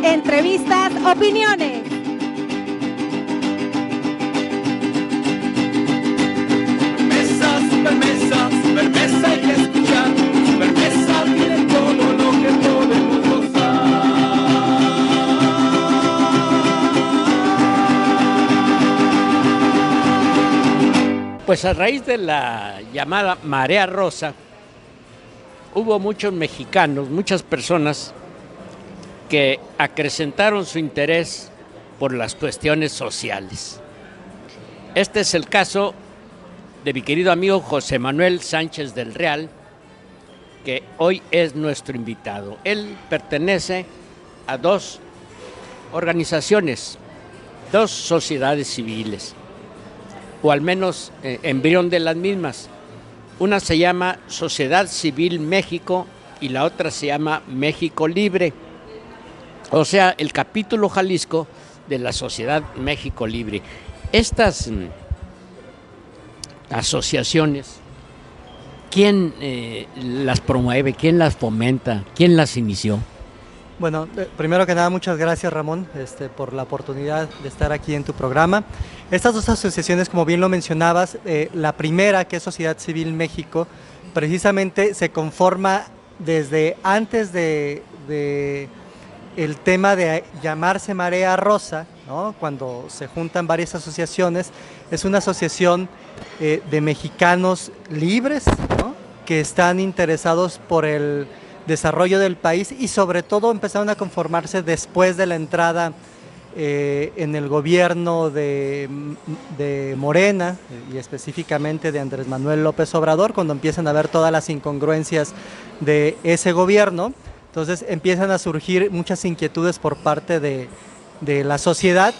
Entrevistas, opiniones. Supermesa hay que escuchar. Supermesa tiene todo lo que podemos gozar. Pues a raíz de la llamada Marea Rosa, hubo muchos mexicanos, muchas personas que acrecentaron su interés por las cuestiones sociales. Este es el caso de mi querido amigo José Manuel Sánchez del Real, que hoy es nuestro invitado. Él pertenece a dos organizaciones, dos sociedades civiles, o al menos embrión de las mismas. Una se llama Sociedad Civil México y la otra se llama México Libre, o sea, el capítulo Jalisco de la Sociedad México Libre. Estas asociaciones, ¿quién las promueve? ¿Quién las fomenta? ¿Quién las inició? Bueno, primero que nada, muchas gracias, Ramón, por la oportunidad de estar aquí en tu programa. Estas dos asociaciones, como bien lo mencionabas, la primera, que es Sociedad Civil México, precisamente se conforma desde antes de el tema de llamarse Marea Rosa, ¿no? Cuando se juntan varias asociaciones. Es una asociación de mexicanos libres, ¿no? Que están interesados por el desarrollo del país y sobre todo empezaron a conformarse después de la entrada en el gobierno de Morena y específicamente de Andrés Manuel López Obrador, cuando empiezan a ver todas las incongruencias de ese gobierno. Entonces empiezan a surgir muchas inquietudes por parte de la sociedad,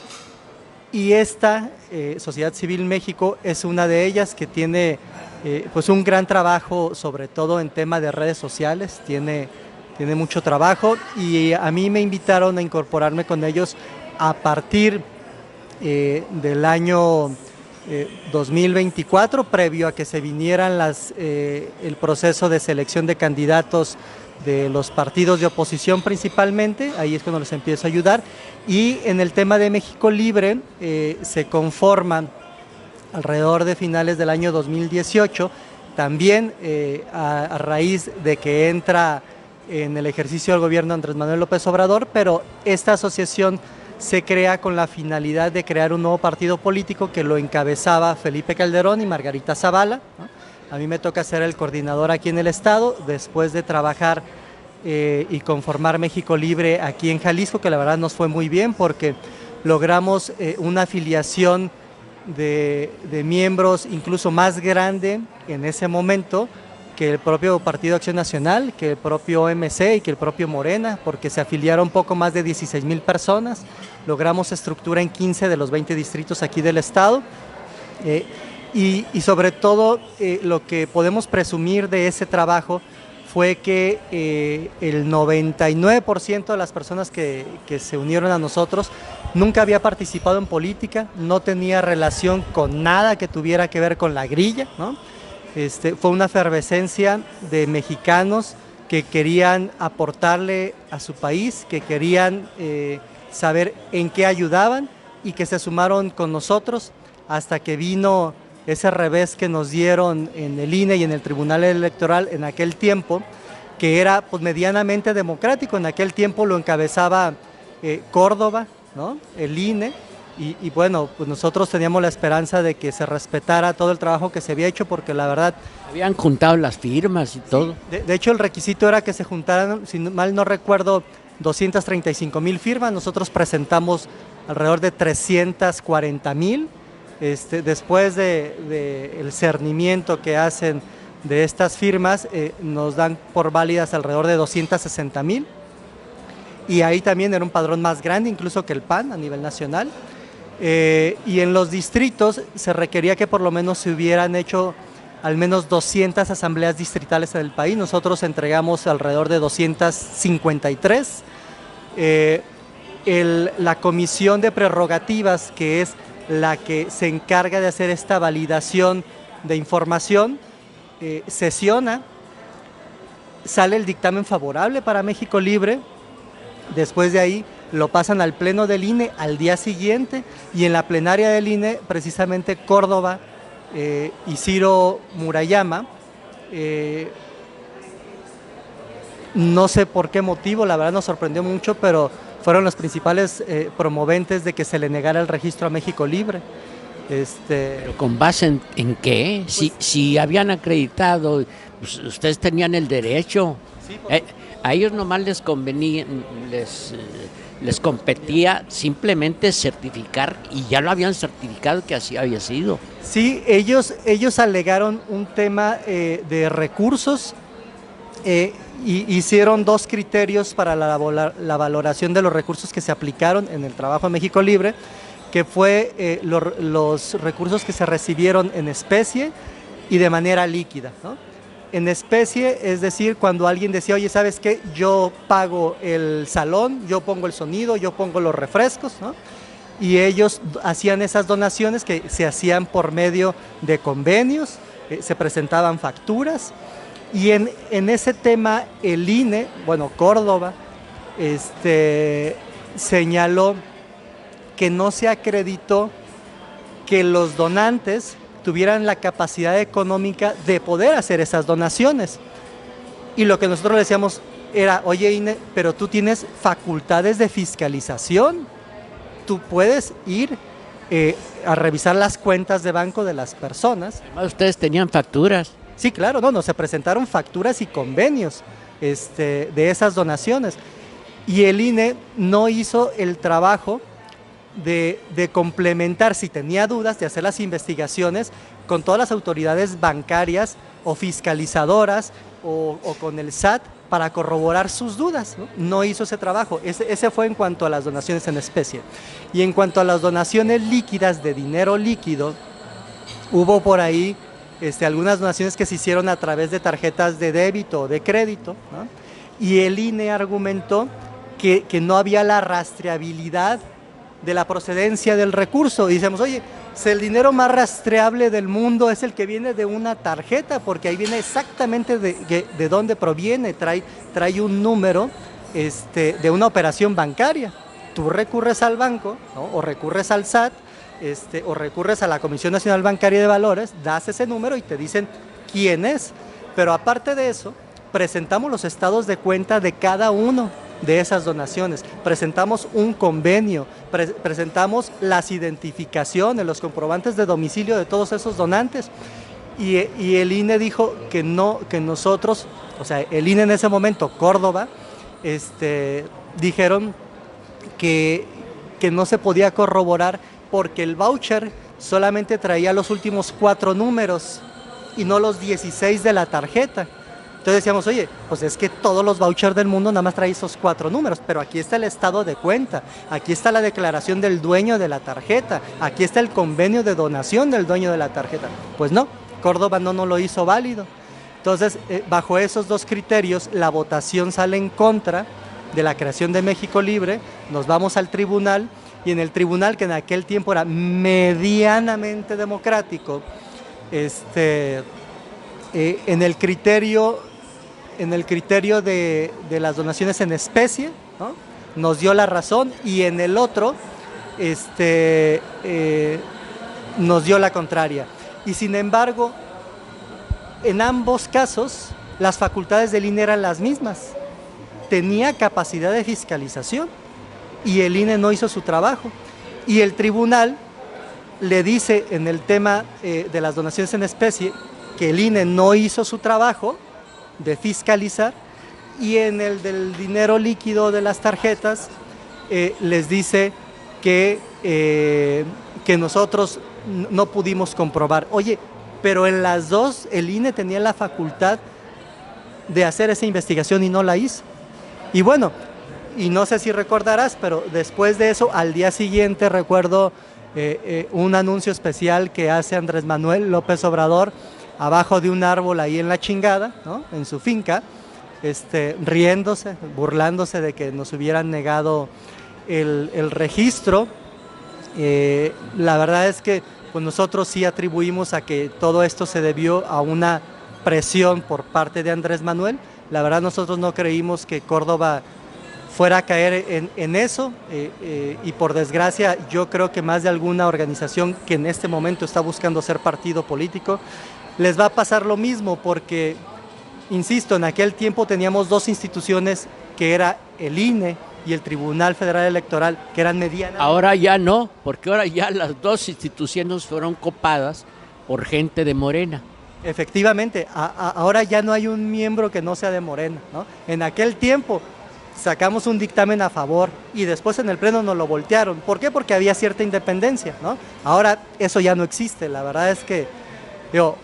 y esta Sociedad Civil México es una de ellas, que tiene pues un gran trabajo, sobre todo en tema de redes sociales, tiene mucho trabajo, y a mí me invitaron a incorporarme con ellos a partir del año 2024, previo a que se vinieran el proceso de selección de candidatos de los partidos de oposición principalmente. Ahí es cuando les empiezo a ayudar. Y en el tema de México Libre se conforma alrededor de finales del año 2018, también a raíz de que entra en el ejercicio del gobierno Andrés Manuel López Obrador, pero esta asociación se crea con la finalidad de crear un nuevo partido político que lo encabezaba Felipe Calderón y Margarita Zavala, ¿no? A mí me toca ser el coordinador aquí en el estado, después de trabajar y conformar México Libre aquí en Jalisco, que la verdad nos fue muy bien porque logramos una afiliación de miembros incluso más grande en ese momento que el propio Partido Acción Nacional, que el propio MC y que el propio Morena, porque se afiliaron poco más de 16,000 personas. Logramos estructura en 15 de los 20 distritos aquí del estado. Y sobre todo lo que podemos presumir de ese trabajo fue que el 99% de las personas que se unieron a nosotros nunca había participado en política, no tenía relación con nada que tuviera que ver con la grilla, ¿no? Fue una efervescencia de mexicanos que querían aportarle a su país, que querían saber en qué ayudaban y que se sumaron con nosotros hasta que vino ese revés que nos dieron en el INE y en el Tribunal Electoral en aquel tiempo, que era pues medianamente democrático. En aquel tiempo lo encabezaba Córdoba, ¿no? El INE, y bueno, pues nosotros teníamos la esperanza de que se respetara todo el trabajo que se había hecho, porque la verdad... Habían juntado las firmas y todo. De hecho, el requisito era que se juntaran, si mal no recuerdo, 235,000 firmas. Nosotros presentamos alrededor de 340,000. Después del cernimiento que hacen de estas firmas, nos dan por válidas alrededor de 260,000, y ahí también era un padrón más grande incluso que el PAN a nivel nacional, y en los distritos se requería que por lo menos se hubieran hecho al menos 200 asambleas distritales en el país. Nosotros entregamos alrededor de 253. La comisión de prerrogativas, que es la que se encarga de hacer esta validación de información, sesiona, sale el dictamen favorable para México Libre. Después de ahí lo pasan al pleno del INE al día siguiente, y en la plenaria del INE, precisamente Córdoba y Ciro Murayama, no sé por qué motivo, la verdad nos sorprendió mucho, pero fueron los principales promoventes de que se le negara el registro a México Libre. ¿Pero con base en qué? Si habían acreditado, pues, ustedes tenían el derecho. Sí, A ellos nomás les convenía, les competía simplemente certificar, y ya lo habían certificado que así había sido. Sí, ellos alegaron un tema de recursos, y hicieron dos criterios para la valoración de los recursos que se aplicaron en el trabajo de México Libre, que fue los recursos que se recibieron en especie y de manera líquida, ¿no? En especie, es decir, cuando alguien decía, oye, ¿sabes qué? Yo pago el salón, yo pongo el sonido, yo pongo los refrescos, ¿no? Y ellos hacían esas donaciones que se hacían por medio de convenios, se presentaban facturas, y en ese tema el INE, bueno, Córdoba, señaló que no se acreditó que los donantes tuvieran la capacidad económica de poder hacer esas donaciones. Y lo que nosotros le decíamos era, oye INE, pero tú tienes facultades de fiscalización, tú puedes ir a revisar las cuentas de banco de las personas. Además, ustedes tenían facturas. Sí, claro, no, se presentaron facturas y convenios de esas donaciones. Y el INE no hizo el trabajo de complementar, si tenía dudas, de hacer las investigaciones con todas las autoridades bancarias o fiscalizadoras o con el SAT para corroborar sus dudas, ¿no? No hizo ese trabajo. Ese fue en cuanto a las donaciones en especie. Y en cuanto a las donaciones líquidas de dinero líquido, hubo por ahí algunas donaciones que se hicieron a través de tarjetas de débito o de crédito, ¿no? Y el INE argumentó que no había la rastreabilidad de la procedencia del recurso. Y decimos, oye, si el dinero más rastreable del mundo es el que viene de una tarjeta, porque ahí viene exactamente de dónde proviene, trae un número de una operación bancaria. Tú recurres al banco, ¿no? O recurres al SAT, o recurres a la Comisión Nacional Bancaria de Valores, das ese número y te dicen quién es. Pero aparte de eso, presentamos los estados de cuenta de cada uno de esas donaciones, presentamos un convenio, presentamos las identificaciones, los comprobantes de domicilio de todos esos donantes, y el INE dijo que no, que nosotros, o sea, el INE en ese momento, Córdoba, dijeron que no se podía corroborar porque el voucher solamente traía los últimos 4 números y no los 16 de la tarjeta. Entonces decíamos, oye, pues es que todos los vouchers del mundo nada más traen esos 4 números, pero aquí está el estado de cuenta, aquí está la declaración del dueño de la tarjeta, aquí está el convenio de donación del dueño de la tarjeta. Pues no, Córdoba no lo hizo válido. Entonces, bajo esos dos criterios, la votación sale en contra de la creación de México Libre, nos vamos al tribunal, y en el tribunal, que en aquel tiempo era medianamente democrático, en el criterio de las donaciones en especie, ¿no?, nos dio la razón, y en el otro nos dio la contraria. Y sin embargo, en ambos casos, las facultades del INE eran las mismas. Tenía capacidad de fiscalización y el INE no hizo su trabajo. Y el tribunal le dice en el tema de las donaciones en especie que el INE no hizo su trabajo de fiscalizar, y en el del dinero líquido de las tarjetas les dice que nosotros no pudimos comprobar. Oye, pero en las dos el INE tenía la facultad de hacer esa investigación y no la hizo. Y bueno, y no sé si recordarás, pero después de eso, al día siguiente, recuerdo un anuncio especial que hace Andrés Manuel López Obrador abajo de un árbol ahí en La Chingada, ¿no?, en su finca, riéndose, burlándose de que nos hubieran negado el registro. La verdad es que pues nosotros sí atribuimos a que todo esto se debió a una presión por parte de Andrés Manuel. La verdad, nosotros no creímos que Córdoba fuera a caer en eso, y por desgracia yo creo que más de alguna organización que en este momento está buscando ser partido político, les va a pasar lo mismo, porque, insisto, en aquel tiempo teníamos dos instituciones que era el INE y el Tribunal Federal Electoral, que eran medianas. Ahora ya no, porque ahora ya las dos instituciones fueron copadas por gente de Morena. Efectivamente, ahora ya no hay un miembro que no sea de Morena, ¿no? En aquel tiempo sacamos un dictamen a favor y después en el pleno nos lo voltearon. ¿Por qué? Porque había cierta independencia, ¿no? Ahora eso ya no existe. La verdad es que,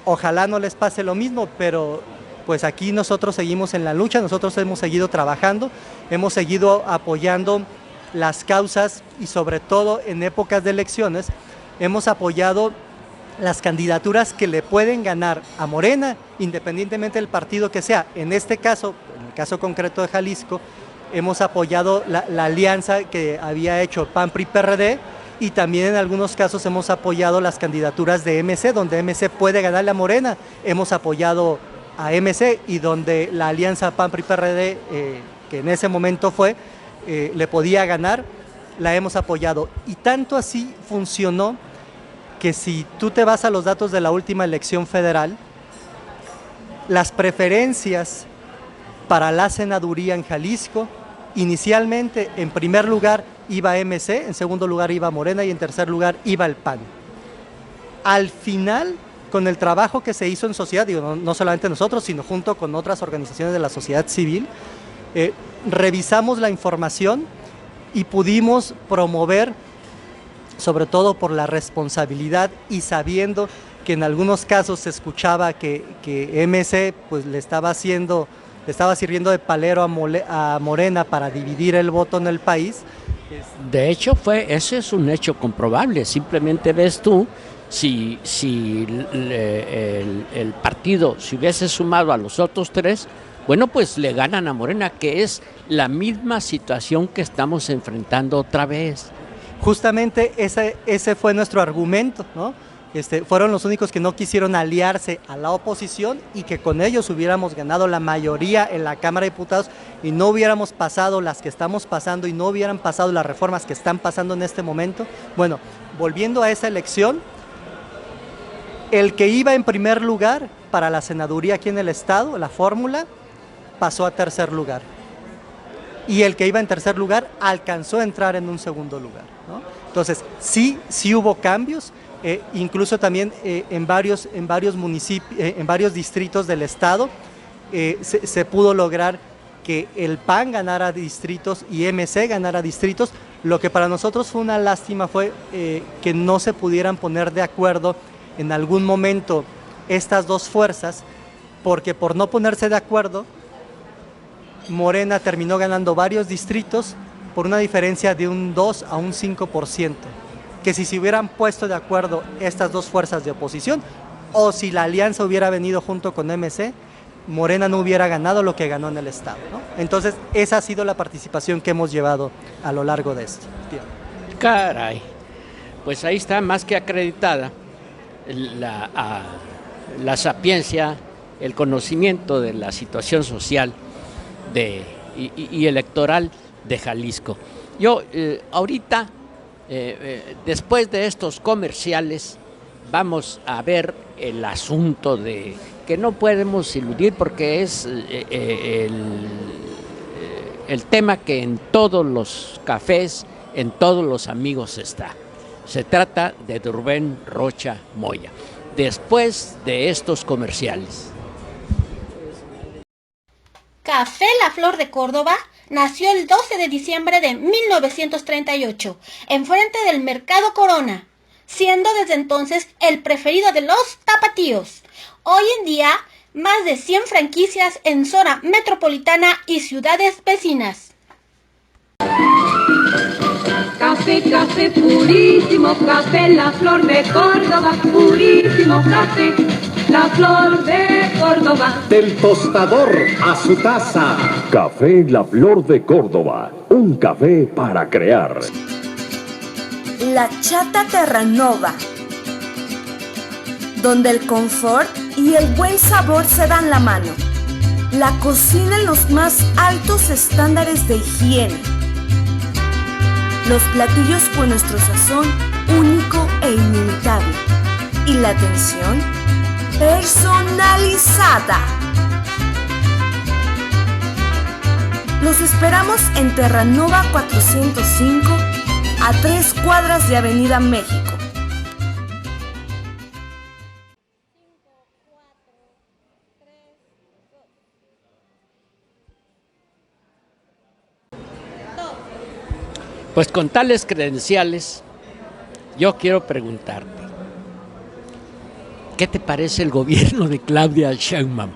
ojalá no les pase lo mismo, pero pues aquí nosotros seguimos en la lucha, nosotros hemos seguido trabajando, hemos seguido apoyando las causas y sobre todo en épocas de elecciones hemos apoyado las candidaturas que le pueden ganar a Morena, independientemente del partido que sea. En este caso, en el caso concreto de Jalisco, hemos apoyado la alianza que había hecho PAN, PRI, PRD, y también en algunos casos hemos apoyado las candidaturas de MC, donde MC puede ganarle a Morena, hemos apoyado a MC, y donde la alianza PAN, PRI, PRD, que en ese momento fue, le podía ganar, la hemos apoyado. Y tanto así funcionó que si tú te vas a los datos de la última elección federal, las preferencias para la senaduría en Jalisco, inicialmente en primer lugar iba MC, en segundo lugar iba Morena y en tercer lugar iba el PAN. Al final, con el trabajo que se hizo en sociedad, digo, no solamente nosotros, sino junto con otras organizaciones de la sociedad civil, revisamos la información y pudimos promover, sobre todo por la responsabilidad y sabiendo que en algunos casos se escuchaba que MC pues le estaba sirviendo de palero a Morena para dividir el voto en el país. De hecho, ese es un hecho comprobable. Simplemente ves tú, si el partido se hubiese sumado a los otros tres, bueno, pues le ganan a Morena, que es la misma situación que estamos enfrentando otra vez. Justamente ese fue nuestro argumento, ¿no? Fueron los únicos que no quisieron aliarse a la oposición y que con ellos hubiéramos ganado la mayoría en la Cámara de Diputados y no hubiéramos pasado las que estamos pasando y no hubieran pasado las reformas que están pasando en este momento. Bueno, volviendo a esa elección, el que iba en primer lugar para la senaduría aquí en el estado, la fórmula, pasó a tercer lugar. Y el que iba en tercer lugar alcanzó a entrar en un segundo lugar, ¿no? Entonces, sí hubo cambios, incluso también en varios municipios, en varios distritos del estado, se pudo lograr que el PAN ganara distritos y MC ganara distritos. Lo que para nosotros fue una lástima fue que no se pudieran poner de acuerdo en algún momento estas dos fuerzas, porque por no ponerse de acuerdo, Morena terminó ganando varios distritos por una diferencia de un 2 a un 5%, que si se hubieran puesto de acuerdo estas dos fuerzas de oposición, o si la alianza hubiera venido junto con MC, Morena no hubiera ganado lo que ganó en el estado, ¿no? Entonces, esa ha sido la participación que hemos llevado a lo largo de este tiempo. Caray, pues ahí está más que acreditada la sapiencia, el conocimiento de la situación social y electoral de Jalisco. Yo ahorita, después de estos comerciales, vamos a ver el asunto de que no podemos eludir porque es el tema que en todos los cafés, en todos los amigos está. Se trata de Rubén Rocha Moya. Después de estos comerciales. Café La Flor de Córdoba nació el 12 de diciembre de 1938, enfrente del Mercado Corona, siendo desde entonces el preferido de los tapatíos. Hoy en día, más de 100 franquicias en zona metropolitana y ciudades vecinas. Café, café purísimo, café La Flor de Córdoba, purísimo café, La Flor de Córdoba. Del tostador a su taza. Café La Flor de Córdoba, un café para crear. La Chata Terranova, donde el confort y el buen sabor se dan la mano. La cocina en los más altos estándares de higiene. Los platillos con nuestro sazón único e inimitable. Y la atención personalizada. Los esperamos en Terranova 405, a 3 cuadras de Avenida México. Pues con tales credenciales, yo quiero preguntarte, ¿qué te parece el gobierno de Claudia Sheinbaum?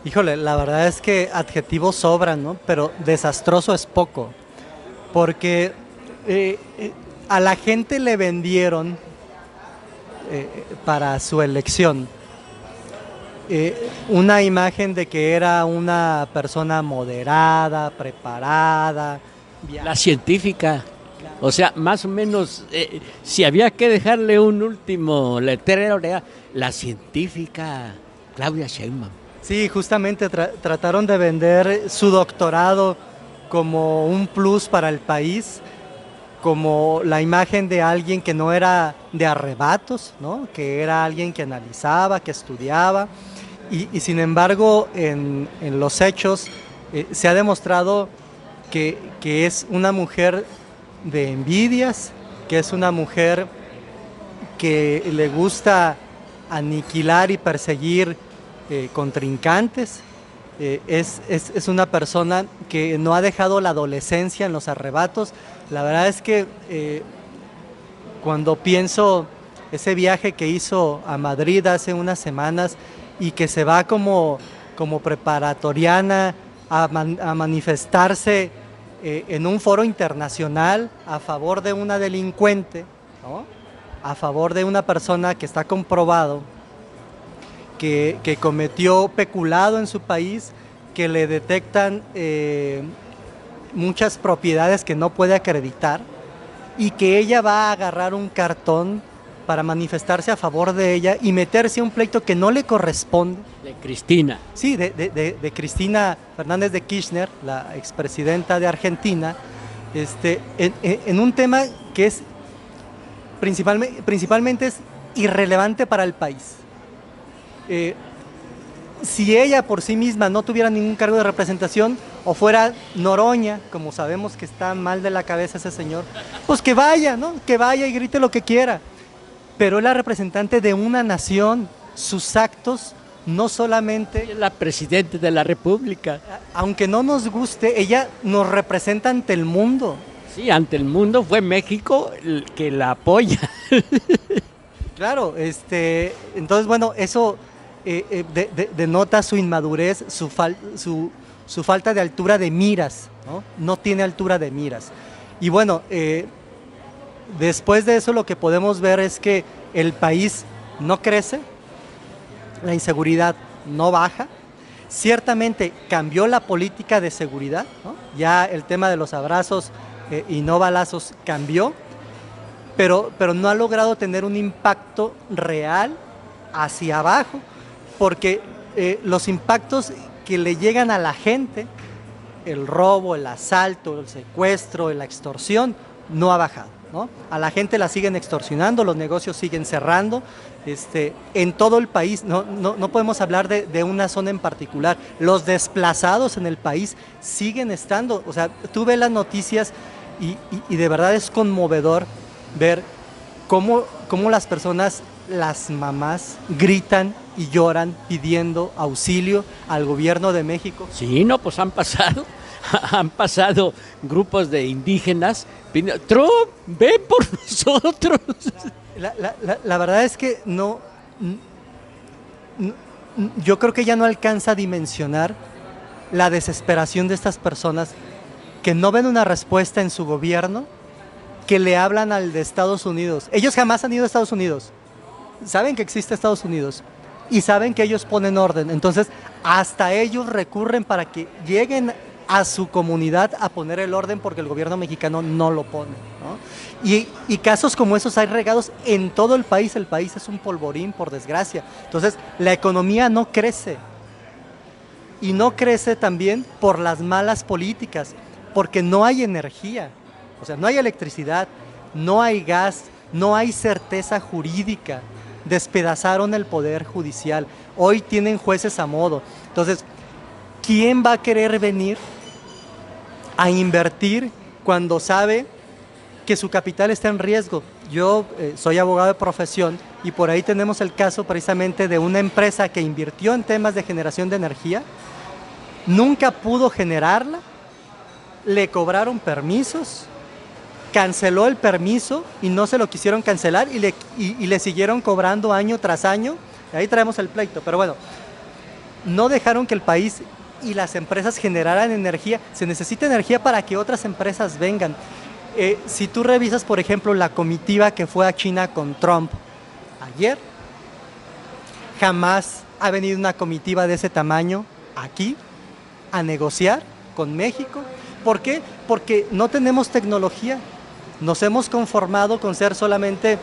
Híjole, la verdad es que adjetivos sobran, ¿no? Pero desastroso es poco, porque a la gente le vendieron para su elección una imagen de que era una persona moderada, preparada. La científica, o sea, más o menos, si había que dejarle un último letrero, era la científica Claudia Sheinbaum. Sí, justamente trataron de vender su doctorado como un plus para el país, como la imagen de alguien que no era de arrebatos, ¿no? Que era alguien que analizaba, que estudiaba, y sin embargo en los hechos se ha demostrado que es una mujer de envidias, que es una mujer que le gusta aniquilar y perseguir contrincantes, es una persona que no ha dejado la adolescencia en los arrebatos. La verdad es que cuando pienso ese viaje que hizo a Madrid hace unas semanas y que se va como preparatoriana a manifestarse en un foro internacional a favor de una delincuente, ¿no? A favor de una persona que está comprobado que cometió peculado en su país, que le detectan muchas propiedades que no puede acreditar y que ella va a agarrar un cartón para manifestarse a favor de ella y meterse a un pleito que no le corresponde. De Cristina. Sí, de Cristina Fernández de Kirchner, la expresidenta de Argentina, en un tema que es principalmente es irrelevante para el país. Si ella por sí misma no tuviera ningún cargo de representación o fuera Noroña, como sabemos que está mal de la cabeza ese señor, pues que vaya, ¿no? Que vaya y grite lo que quiera. Pero es la representante de una nación, sus actos no solamente... Es la presidenta de la República. Aunque no nos guste, ella nos representa ante el mundo. Sí, ante el mundo fue México el que la apoya. Claro, entonces bueno, eso denota su inmadurez, su falta de altura de miras, ¿no? No tiene altura de miras. Y bueno, después de eso lo que podemos ver es que el país no crece, la inseguridad no baja, ciertamente cambió la política de seguridad, ¿no? Ya el tema de los abrazos y no balazos cambió, pero no ha logrado tener un impacto real hacia abajo, porque los impactos que le llegan a la gente, el robo, el asalto, el secuestro, la extorsión, no ha bajado, ¿no? A la gente la siguen extorsionando, los negocios siguen cerrando, en todo el país, no podemos hablar de una zona en particular, los desplazados en el país siguen estando, o sea, tú ves las noticias y de verdad es conmovedor ver cómo las personas, las mamás, gritan y lloran pidiendo auxilio al gobierno de México. Sí, no, pues han pasado grupos de indígenas pidiendo, Trump, ven por nosotros. La verdad es que yo creo que ya no alcanza a dimensionar la desesperación de estas personas que no ven una respuesta en su gobierno, que le hablan al de Estados Unidos. Ellos jamás han ido a Estados Unidos, saben que existe Estados Unidos y saben que ellos ponen orden, entonces hasta ellos recurren para que lleguen a su comunidad a poner el orden porque el gobierno mexicano no lo pone, ¿no? Y casos como esos hay regados en todo el país es un polvorín, por desgracia. Entonces la economía no crece, y no crece también por las malas políticas, porque no hay energía, o sea, no hay electricidad, no hay gas, no hay certeza jurídica, despedazaron el poder judicial, hoy tienen jueces a modo. Entonces, ¿quién va a querer venir a invertir cuando sabe que su capital está en riesgo? Yo soy abogado de profesión y por ahí tenemos el caso precisamente de una empresa que invirtió en temas de generación de energía, nunca pudo generarla, le cobraron permisos, canceló el permiso y no se lo quisieron cancelar y le siguieron cobrando año tras año. Ahí traemos el pleito, pero bueno, no dejaron que el país y las empresas generaran energía. Se necesita energía para que otras empresas vengan. Si tú revisas, por ejemplo, la comitiva que fue a China con Trump ayer, jamás ha venido una comitiva de ese tamaño aquí a negociar con México. ¿Por qué? Porque no tenemos tecnología. Nos hemos conformado con ser solamente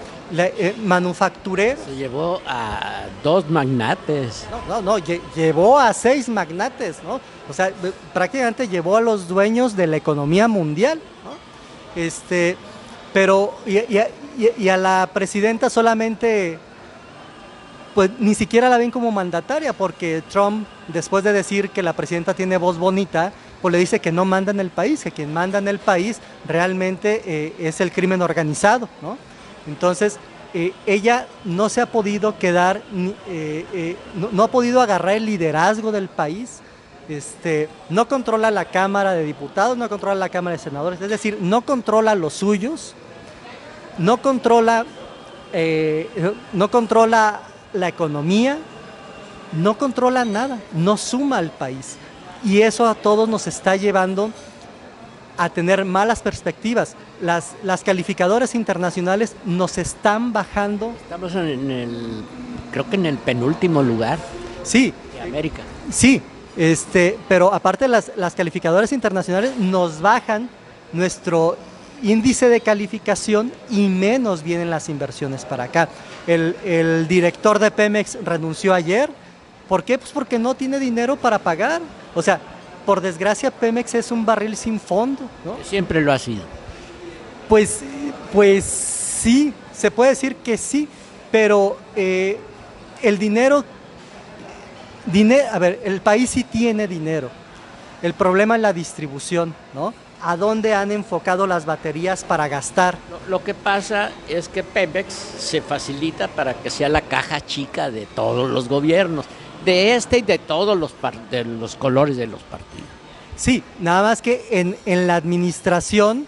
manufactureros. Se llevó a 2 magnates. No, llevó a 6 magnates, ¿no? O sea, prácticamente llevó a los dueños de la economía mundial, ¿no? Pero y a la presidenta solamente, pues ni siquiera la ven como mandataria, porque Trump, después de decir que la presidenta tiene voz bonita, pues le dice que no manda en el país, que quien manda en el país realmente es el crimen organizado, ¿no? Entonces, ella no se ha podido quedar, no ha podido agarrar el liderazgo del país, no controla la Cámara de Diputados, no controla la Cámara de Senadores, es decir, no controla los suyos, no controla la economía, no controla nada, no suma al país. Y eso a todos nos está llevando a tener malas perspectivas. Las calificadoras internacionales nos están bajando. Estamos creo que en el penúltimo lugar, sí, de América. Sí, pero aparte las calificadoras internacionales nos bajan nuestro índice de calificación y menos vienen las inversiones para acá. El director de Pemex renunció ayer. ¿Por qué? Pues porque no tiene dinero para pagar. O sea, por desgracia Pemex es un barril sin fondo, ¿no? Siempre lo ha sido. Pues sí, se puede decir que sí, pero el dinero, a ver, el país sí tiene dinero. El problema es la distribución, ¿no? ¿A dónde han enfocado las baterías para gastar? Lo que pasa es que Pemex se facilita para que sea la caja chica de todos los gobiernos, de y de todos de los colores de los partidos. Sí, nada más que en la administración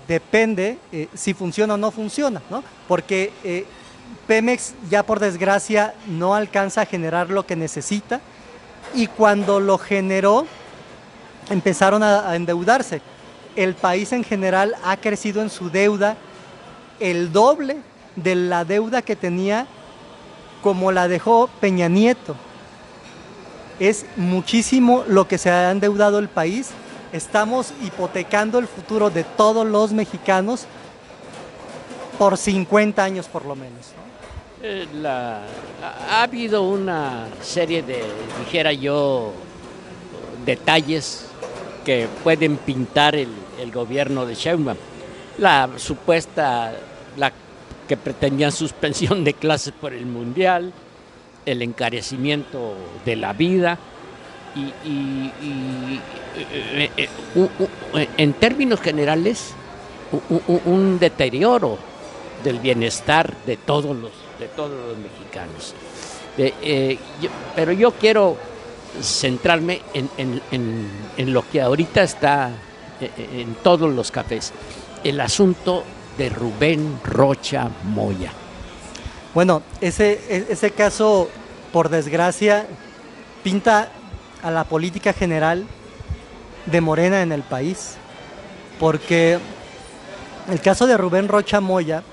depende si funciona o no funciona, ¿no? Porque Pemex ya por desgracia no alcanza a generar lo que necesita y cuando lo generó empezaron a endeudarse. El país en general ha crecido en su deuda el doble de la deuda que tenía como la dejó Peña Nieto. Es muchísimo lo que se ha endeudado el país. Estamos hipotecando el futuro de todos los mexicanos por 50 años por lo menos, ¿no? Ha habido una serie de, dijera yo, detalles que pueden pintar el gobierno de Sheinbaum. La que pretendían suspensión de clases por el Mundial, el encarecimiento de la vida en términos generales un deterioro del bienestar de todos los mexicanos. Pero yo quiero centrarme en lo que ahorita está en todos los cafés, el asunto de Rubén Rocha Moya. Bueno, ese caso, por desgracia, pinta a la política general de Morena en el país, porque el caso de Rubén Rocha Moya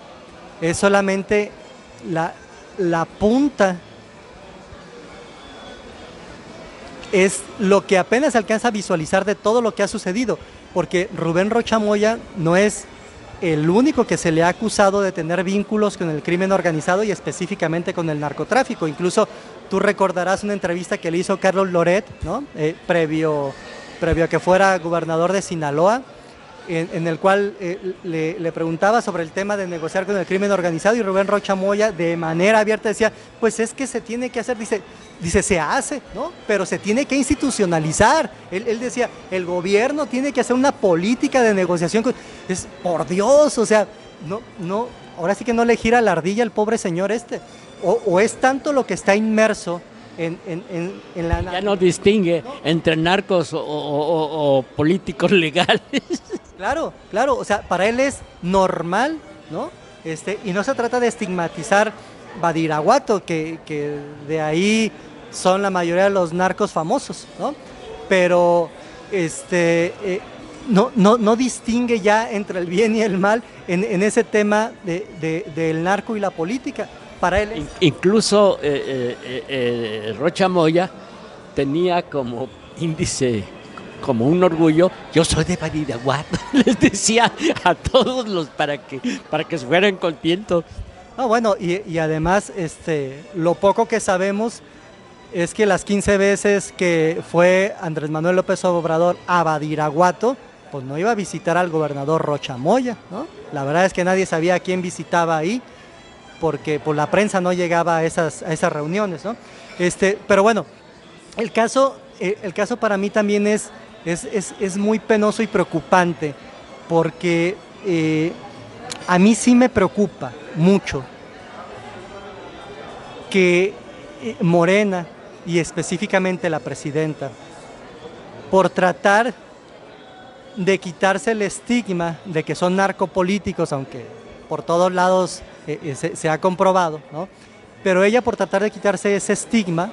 es solamente la punta, es lo que apenas se alcanza a visualizar de todo lo que ha sucedido, porque Rubén Rocha Moya no es el único que se le ha acusado de tener vínculos con el crimen organizado y específicamente con el narcotráfico. Incluso Tú recordarás una entrevista que le hizo Carlos Loret, ¿no? Previo a que fuera gobernador de Sinaloa, en el cual le preguntaba sobre el tema de negociar con el crimen organizado, y Rubén Rocha Moya de manera abierta decía, pues es que se tiene que hacer, dice se hace, ¿no? Pero se tiene que institucionalizar. Él decía, el gobierno tiene que hacer una política de negociación. Por Dios, o sea, no, ahora sí que no le gira la ardilla al pobre señor o es tanto lo que está inmerso en la... Ya no distingue entre narcos o políticos legales. Claro, o sea, para él es normal, ¿no? Y no se trata de estigmatizar Badiraguato, que de ahí son la mayoría de los narcos famosos, ¿no? Pero no distingue ya entre el bien y el mal en ese tema del narco y la política. Para él incluso Rocha Moya tenía como índice, como un orgullo, yo soy de Badiraguato, les decía a todos para que se fueran contentos. Bueno, y además lo poco que sabemos es que las 15 veces que fue Andrés Manuel López Obrador a Badiraguato, pues no iba a visitar al gobernador Rocha Moya, ¿no? La verdad es que nadie sabía a quién visitaba ahí, porque pues, la prensa no llegaba a esas reuniones, ¿no? Pero bueno, el caso para mí también es muy penoso y preocupante, porque a mí sí me preocupa mucho que Morena, y específicamente la presidenta, por tratar de quitarse el estigma de que son narcopolíticos, aunque por todos lados se ha comprobado, ¿no? Pero ella, por tratar de quitarse ese estigma,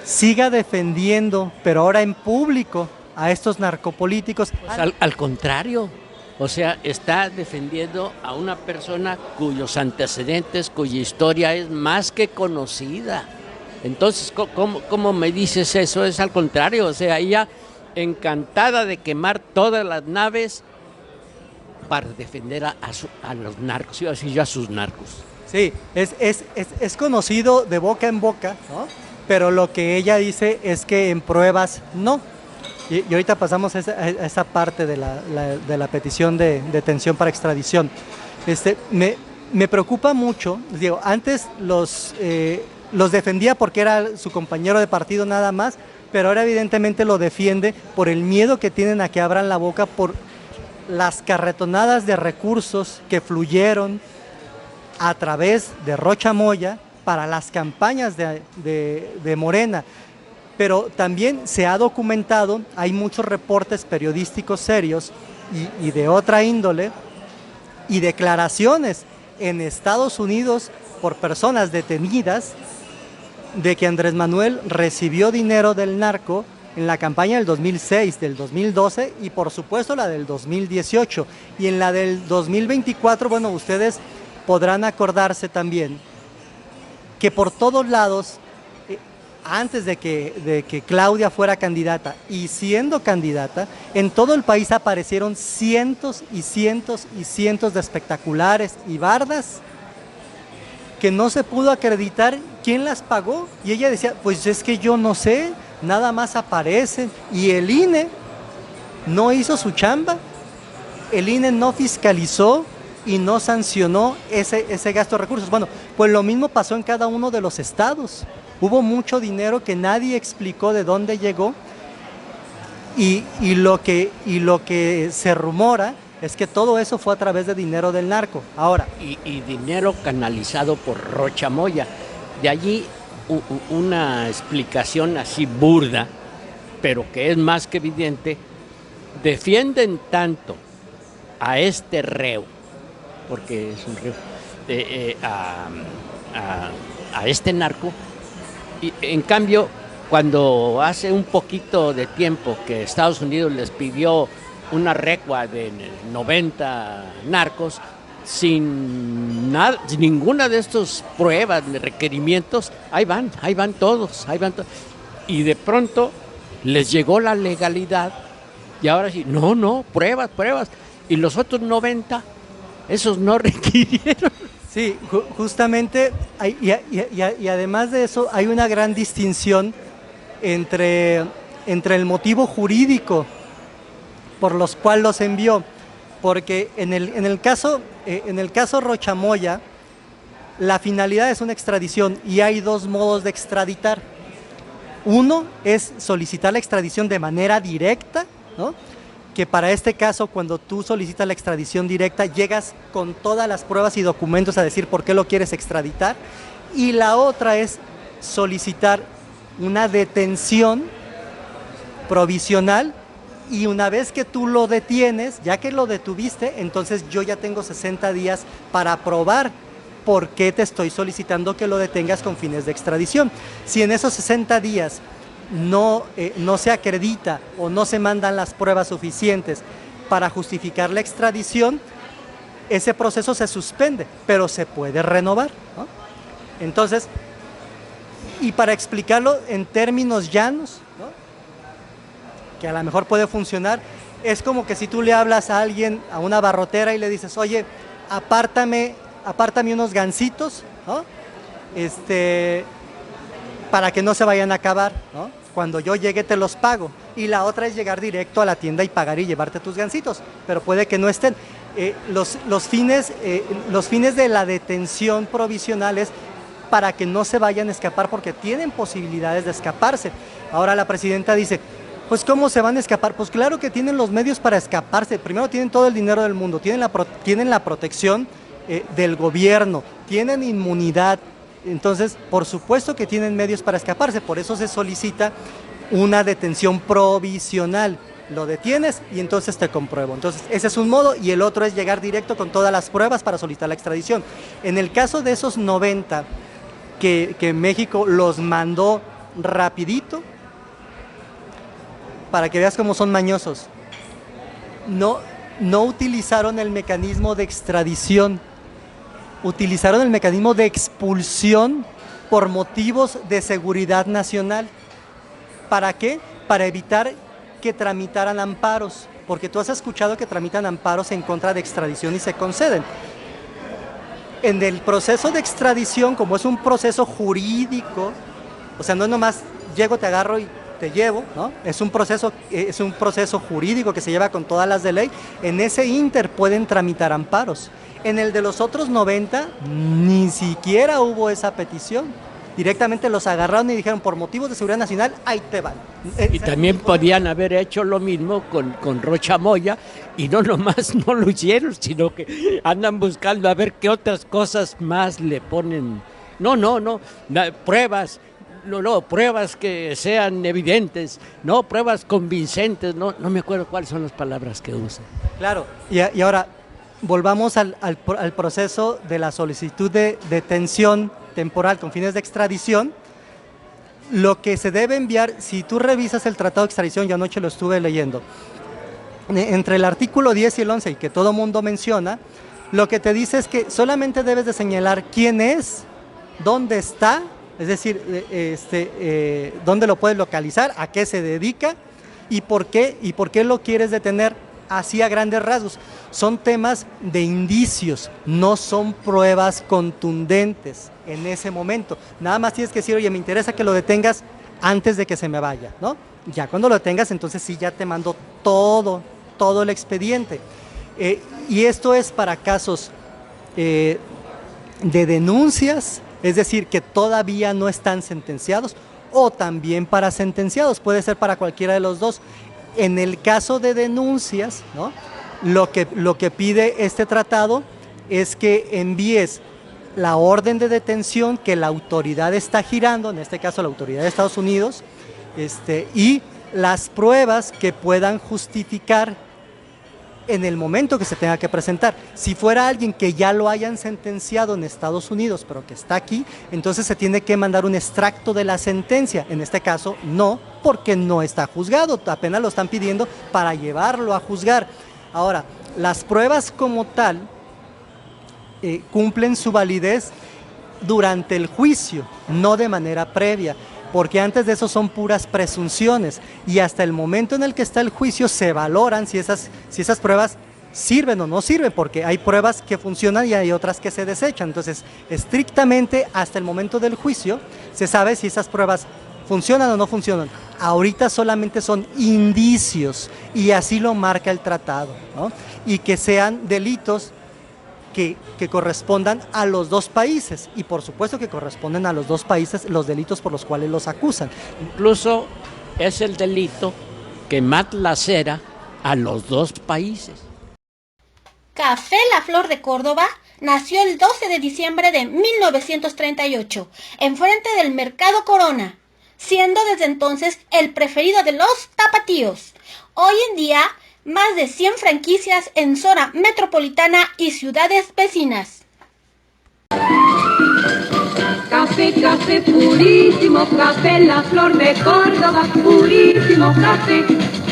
siga defendiendo, pero ahora en público, a estos narcopolíticos. Pues al contrario, o sea, está defendiendo a una persona cuyos antecedentes, cuya historia es más que conocida. Entonces, ¿cómo me dices eso? Es al contrario, o sea, ella encantada de quemar todas las naves para defender a los narcos, iba a decir yo a sus narcos. Sí, es conocido de boca en boca, ¿no? Pero lo que ella dice es que en pruebas no. Y ahorita pasamos a esa parte de la petición de detención para extradición. Me preocupa mucho, digo, antes los defendía porque era su compañero de partido nada más, pero ahora evidentemente lo defiende por el miedo que tienen a que abran la boca por las carretonadas de recursos que fluyeron a través de Rocha Moya para las campañas de Morena. Pero también se ha documentado, hay muchos reportes periodísticos serios y de otra índole, y declaraciones en Estados Unidos por personas detenidas de que Andrés Manuel recibió dinero del narco en la campaña del 2006, del 2012 y por supuesto la del 2018. Y en la del 2024, bueno, ustedes podrán acordarse también que por todos lados, antes de que Claudia fuera candidata y siendo candidata, en todo el país aparecieron cientos y cientos y cientos de espectaculares y bardas que no se pudo acreditar quién las pagó. Y ella decía, pues es que yo no sé, nada más aparecen. Y el INE no hizo su chamba, el INE no fiscalizó y no sancionó ese gasto de recursos. Bueno, pues lo mismo pasó en cada uno de los estados. Hubo mucho dinero que nadie explicó de dónde llegó y lo que se rumora es que todo eso fue a través de dinero del narco. Ahora, y dinero canalizado por Rocha Moya. De allí una explicación así burda, pero que es más que evidente. Defienden tanto a este reo, porque es un reo, a este narco, y en cambio, cuando hace un poquito de tiempo que Estados Unidos les pidió una recua de 90 narcos, sin ninguna de estas pruebas, de requerimientos, ahí van todos. Y de pronto les llegó la legalidad y ahora sí, no, pruebas. Y los otros 90, esos no requirieron. Sí, justamente, y además de eso, hay una gran distinción entre el motivo jurídico por los cuales los envió, porque en el caso Rocha Moya, la finalidad es una extradición y hay dos modos de extraditar. Uno es solicitar la extradición de manera directa, ¿no? Que para este caso, cuando tú solicitas la extradición directa, llegas con todas las pruebas y documentos a decir por qué lo quieres extraditar, y la otra es solicitar una detención provisional, y una vez que tú lo detienes, ya que lo detuviste, entonces yo ya tengo 60 días para probar por qué te estoy solicitando que lo detengas con fines de extradición. Si en esos 60 días no se acredita o no se mandan las pruebas suficientes para justificar la extradición, ese proceso se suspende, pero se puede renovar, ¿no? Entonces, y para explicarlo en términos llanos, ¿no?, que a lo mejor puede funcionar, es como que si tú le hablas a alguien, a una barrotera, y le dices, oye, apártame unos gansitos, ¿no?, para que no se vayan a acabar, ¿no? Cuando yo llegue te los pago. Y la otra es llegar directo a la tienda y pagar y llevarte tus gansitos, pero puede que no estén. Los fines de la detención provisional es para que no se vayan a escapar, porque tienen posibilidades de escaparse. Ahora la presidenta dice, pues ¿cómo se van a escapar? Pues claro que tienen los medios para escaparse. Primero, tienen todo el dinero del mundo, tienen la protección del gobierno, tienen inmunidad. Entonces, por supuesto que tienen medios para escaparse, por eso se solicita una detención provisional. Lo detienes y entonces te compruebo. Entonces, ese es un modo, y el otro es llegar directo con todas las pruebas para solicitar la extradición. En el caso de esos 90 que México los mandó rapidito, para que veas cómo son mañosos, no utilizaron el mecanismo de extradición, utilizaron el mecanismo de expulsión por motivos de seguridad nacional. ¿Para qué? Para evitar que tramitaran amparos, porque tú has escuchado que tramitan amparos en contra de extradición y se conceden. En el proceso de extradición, como es un proceso jurídico, o sea, no es nomás llego, te agarro y te llevo, ¿no? Es un proceso jurídico que se lleva con todas las de ley. En ese ínter pueden tramitar amparos. En el de los otros 90 ni siquiera hubo esa petición. Directamente los agarraron y dijeron, por motivos de seguridad nacional, ahí te van. Y también podían haber hecho lo mismo con Rocha Moya, y no nomás no lo hicieron, sino que andan buscando a ver qué otras cosas más le ponen. Pruebas. No, pruebas que sean evidentes, no pruebas convincentes, no me acuerdo cuáles son las palabras que usan. Claro, y ahora volvamos al proceso de la solicitud de detención temporal con fines de extradición. Lo que se debe enviar, si tú revisas el tratado de extradición, yo anoche lo estuve leyendo, entre el artículo 10 y el 11, y que todo mundo menciona, lo que te dice es que solamente debes de señalar quién es, dónde está, es decir, dónde lo puedes localizar, a qué se dedica y por qué lo quieres detener, así a grandes rasgos. Son temas de indicios, no son pruebas contundentes en ese momento. Nada más tienes que decir, oye, me interesa que lo detengas antes de que se me vaya, ¿no? Ya cuando lo detengas, entonces sí, ya te mando todo el expediente. Y esto es para casos de denuncias, es decir, que todavía no están sentenciados, o también para sentenciados, puede ser para cualquiera de los dos. En el caso de denuncias, ¿no?, lo que pide este tratado es que envíes la orden de detención que la autoridad está girando, en este caso la autoridad de Estados Unidos, y las pruebas que puedan justificar en el momento que se tenga que presentar. Si fuera alguien que ya lo hayan sentenciado en Estados Unidos, pero que está aquí, entonces se tiene que mandar un extracto de la sentencia. En este caso, no, porque no está juzgado, apenas lo están pidiendo para llevarlo a juzgar. Ahora, las pruebas como tal cumplen su validez durante el juicio, no de manera previa, porque antes de eso son puras presunciones, y hasta el momento en el que está el juicio se valoran si esas pruebas sirven o no sirven, porque hay pruebas que funcionan y hay otras que se desechan. Entonces, estrictamente hasta el momento del juicio se sabe si esas pruebas funcionan o no funcionan. Ahorita solamente son indicios y así lo marca el tratado, ¿no? Y que sean delitos que correspondan a los dos países, y por supuesto que corresponden a los dos países los delitos por los cuales los acusan. Incluso es el delito que más lacera a los dos países. Café La Flor de Córdoba nació el 12 de diciembre de 1938, enfrente del Mercado Corona, siendo desde entonces el preferido de los tapatíos. Hoy en día, más de 100 franquicias en zona metropolitana y ciudades vecinas. Café, café purísimo, café La Flor de Córdoba, purísimo café,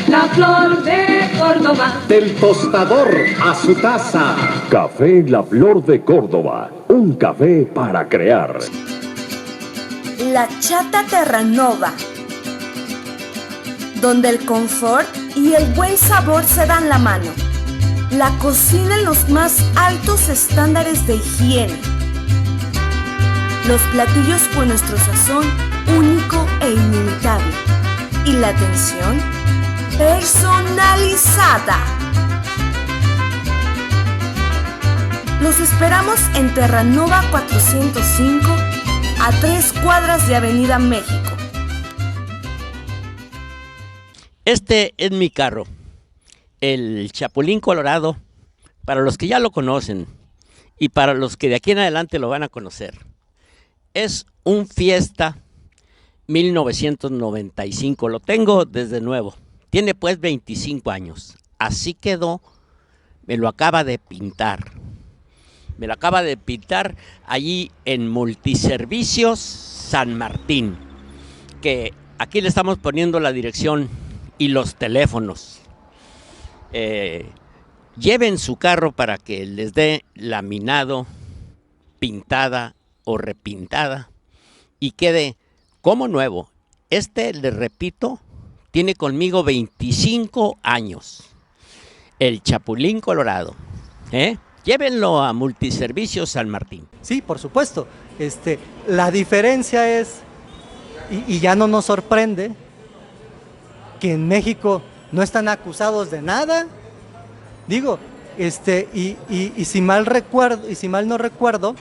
La Flor de Córdoba. Del tostador a su taza. Café La Flor de Córdoba, un café para crear. La Chata Terranova, donde el confort y el buen sabor se dan la mano. La cocina en los más altos estándares de higiene. Los platillos con nuestro sazón único e inimitable. Y la atención personalizada. Los esperamos en Terranova 405, a 3 cuadras de Avenida México. Este es mi carro, el Chapulín Colorado, para los que ya lo conocen y para los que de aquí en adelante lo van a conocer. Es un Fiesta 1995, lo tengo desde nuevo, tiene pues 25 años, así quedó, me lo acaba de pintar. Me lo acaba de pintar allí en Multiservicios San Martín, que aquí le estamos poniendo la dirección y los teléfonos. Lleven su carro para que les dé laminado, pintada o repintada y quede como nuevo. Este, les repito, tiene conmigo 25 años. El Chapulín Colorado, Llévenlo a Multiservicios San Martín. Sí, por supuesto. La diferencia es, y ya no nos sorprende, que en México no están acusados de nada. Digo, y si mal recuerdo, y si mal no recuerdo,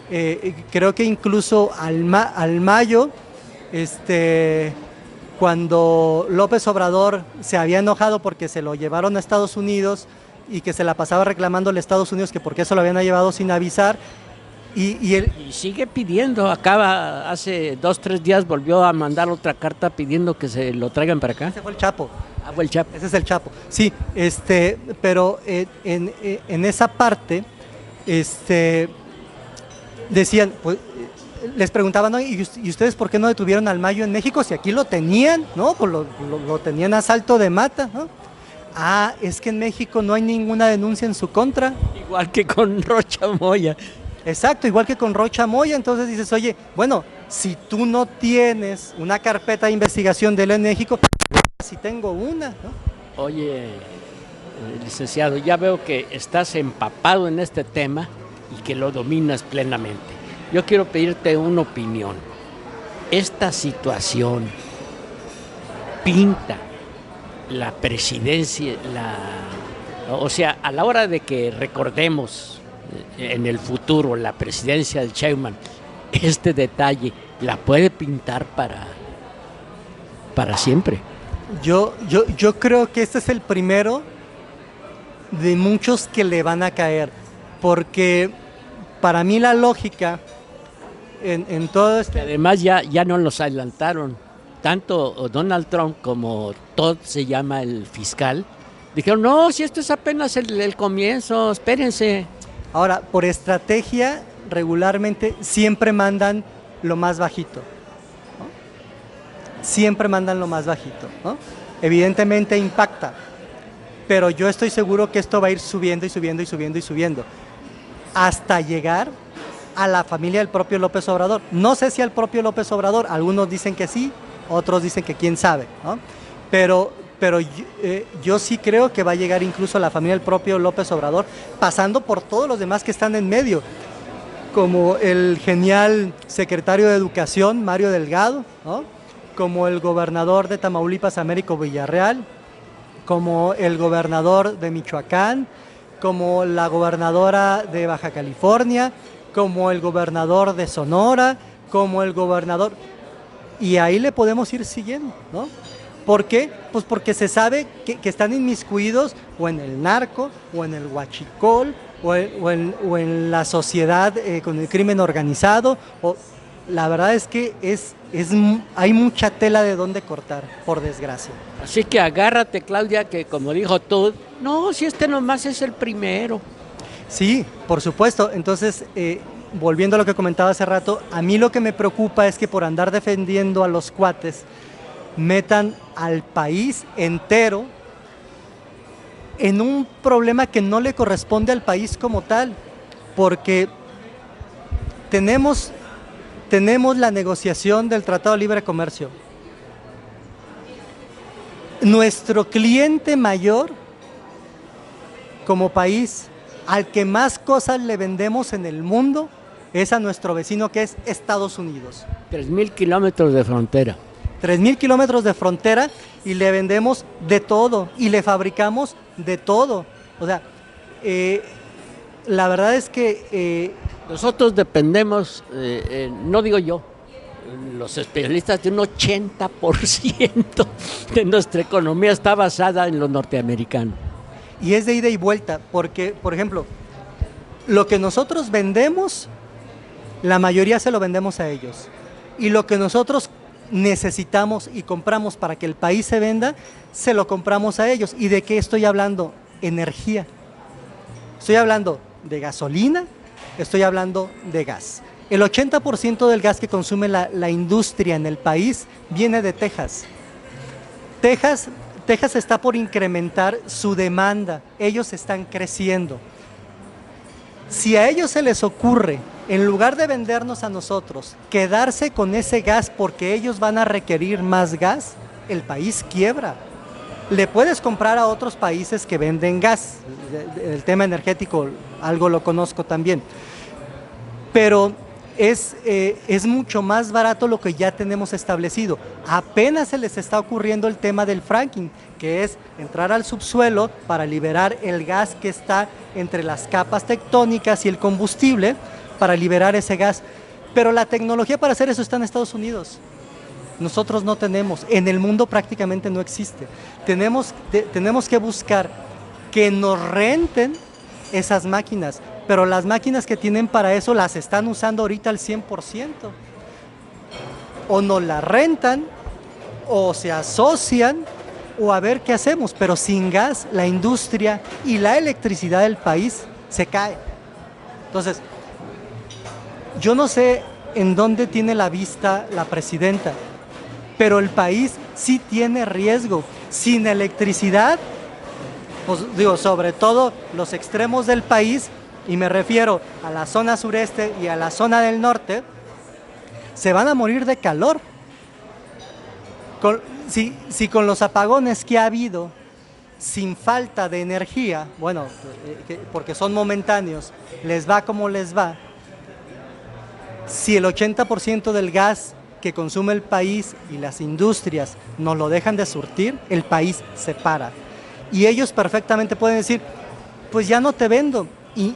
creo que incluso al mayo, cuando López Obrador se había enojado porque se lo llevaron a Estados Unidos y que se la pasaba reclamándole a Estados Unidos que por qué se lo habían llevado sin avisar, y sigue pidiendo, hace 2-3 días volvió a mandar otra carta pidiendo que se lo traigan para acá. Ese fue el Chapo. Fue el Chapo. Ese es el Chapo, sí, pero en esa parte, decían, pues, les preguntaban, ¿no? ¿Y ustedes por qué no detuvieron al Mayo en México? Si aquí lo tenían, ¿no? Pues lo tenían a salto de mata, ¿no? Ah, es que en México no hay ninguna denuncia en su contra. Igual que con Rocha Moya. Exacto, igual que con Rocha Moya. Entonces dices, oye, bueno, si tú no tienes una carpeta de investigación de él en México, si tengo una, ¿no? Oye, licenciado, ya veo que estás empapado en este tema y que lo dominas plenamente. Yo quiero pedirte una opinión. Esta situación pinta la presidencia, o sea, a la hora de que recordemos en el futuro la presidencia de Sheinbaum, este detalle la puede pintar para siempre. Yo creo que este es el primero de muchos que le van a caer, porque para mí la lógica en todo este... Además ya nos los adelantaron. Tanto Donald Trump como Todd, se llama el fiscal, dijeron, no, si esto es apenas el comienzo, espérense. Ahora, por estrategia, regularmente siempre mandan lo más bajito, ¿no? Siempre mandan lo más bajito, ¿no? Evidentemente impacta, pero yo estoy seguro que esto va a ir subiendo y subiendo y subiendo y subiendo, hasta llegar a la familia del propio López Obrador. No sé si al propio López Obrador, algunos dicen que sí, otros dicen que quién sabe, ¿no? Pero pero yo sí creo que va a llegar incluso a la familia del propio López Obrador, pasando por todos los demás que están en medio, como el genial secretario de Educación, Mario Delgado, ¿no? Como el gobernador de Tamaulipas, Américo Villarreal, como el gobernador de Michoacán, como la gobernadora de Baja California, como el gobernador de Sonora, como el gobernador... Y ahí le podemos ir siguiendo, ¿no? ¿Por qué? Pues porque se sabe que están inmiscuidos o en el narco, o en el huachicol, o en la sociedad con el crimen organizado. La verdad es que hay mucha tela de dónde cortar, por desgracia. Así que agárrate, Claudia, que como dijo tú, no, si este nomás es el primero. Sí, por supuesto. Entonces, volviendo a lo que comentaba hace rato, a mí lo que me preocupa es que por andar defendiendo a los cuates, metan al país entero en un problema que no le corresponde al país como tal, porque tenemos la negociación del Tratado de Libre Comercio. Nuestro cliente mayor como país, al que más cosas le vendemos en el mundo, es a nuestro vecino, que es Estados Unidos. 3,000 kilómetros de frontera. 3,000 kilómetros de frontera, y le vendemos de todo y le fabricamos de todo. O sea, la verdad es que nosotros dependemos, no digo yo, los especialistas, de un 80% de nuestra economía está basada en lo norteamericano. Y es de ida y vuelta, porque, por ejemplo, lo que nosotros vendemos, la mayoría se lo vendemos a ellos. Y lo que nosotros necesitamos y compramos para que el país se venda, se lo compramos a ellos. ¿Y de qué estoy hablando? Energía. Estoy hablando de gasolina, estoy hablando de gas. El 80% del gas que consume la industria en el país viene de Texas. Texas está por incrementar su demanda, ellos están creciendo. Si a ellos se les ocurre, en lugar de vendernos a nosotros, quedarse con ese gas porque ellos van a requerir más gas, el país quiebra. Le puedes comprar a otros países que venden gas, el tema energético algo lo conozco también, pero es mucho más barato lo que ya tenemos establecido. Apenas se les está ocurriendo el tema del fracking, que es entrar al subsuelo para liberar el gas que está entre las capas tectónicas y el combustible, para liberar ese gas. Pero la tecnología para hacer eso está en Estados Unidos. Nosotros no tenemos, en el mundo prácticamente no existe. Tenemos que buscar que nos renten esas máquinas, pero las máquinas que tienen para eso las están usando ahorita al 100%. O nos las rentan, o se asocian, o a ver qué hacemos, pero sin gas la industria y la electricidad del país se cae. Entonces, yo no sé en dónde tiene la vista la presidenta, pero el país sí tiene riesgo. Sin electricidad, pues digo, sobre todo los extremos del país, y me refiero a la zona sureste y a la zona del norte, se van a morir de calor. Si con los apagones que ha habido, sin falta de energía, bueno, porque son momentáneos, les va como les va, si el 80% del gas que consume el país y las industrias nos lo dejan de surtir, el país se para. Y ellos perfectamente pueden decir, pues ya no te vendo, y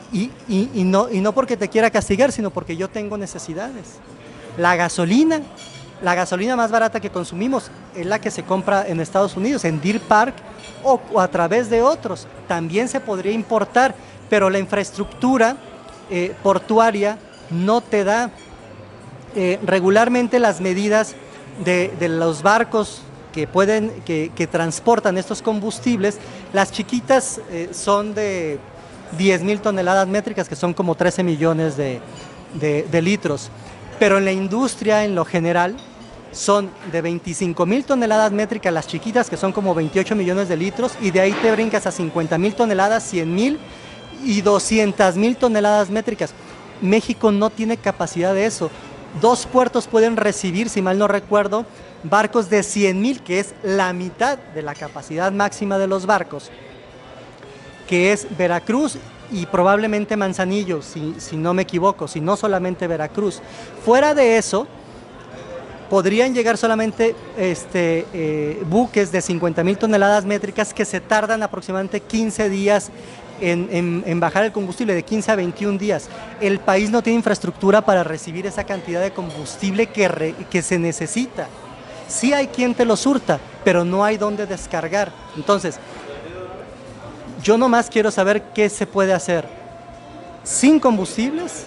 no porque te quiera castigar, sino porque yo tengo necesidades. La gasolina más barata que consumimos es la que se compra en Estados Unidos, en Deer Park o a través de otros. También se podría importar, pero la infraestructura portuaria no te da. Regularmente las medidas de los barcos que transportan estos combustibles, las chiquitas son de 10,000 toneladas métricas, que son como 13 millones de litros, pero en la industria en lo general son de 25,000 toneladas métricas las chiquitas, que son como 28 millones de litros, y de ahí te brincas a 50,000 toneladas, 100,000 y 200,000 toneladas métricas. México no tiene capacidad de eso. 2 puertos pueden recibir, si mal no recuerdo, barcos de 100,000, que es la mitad de la capacidad máxima de los barcos, que es Veracruz y probablemente Manzanillo, si no me equivoco, si no solamente Veracruz. Fuera de eso, podrían llegar solamente buques de 50,000 toneladas métricas que se tardan aproximadamente 15 días en bajar el combustible, de 15 a 21 días. El país no tiene infraestructura para recibir esa cantidad de combustible que se necesita. Sí hay quien te lo surta, pero no hay dónde descargar. Entonces, yo nomás quiero saber qué se puede hacer sin combustibles,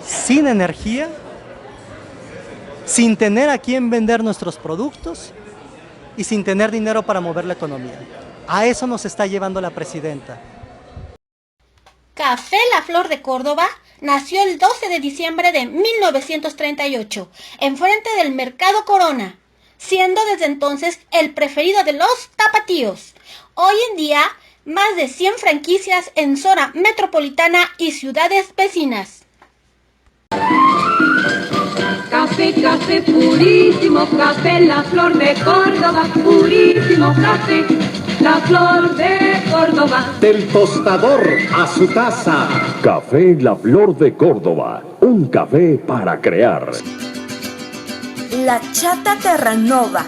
sin energía, sin tener a quién vender nuestros productos y sin tener dinero para mover la economía. A eso nos está llevando la presidenta. Café La Flor de Córdoba nació el 12 de diciembre de 1938, enfrente del Mercado Corona, siendo desde entonces el preferido de los tapatíos. Hoy en día, más de 100 franquicias en zona metropolitana y ciudades vecinas. Café, café purísimo, café La Flor de Córdoba, purísimo café, La Flor de Córdoba. Del tostador a su taza. Café La Flor de Córdoba, un café para crear. La Chata Terranova,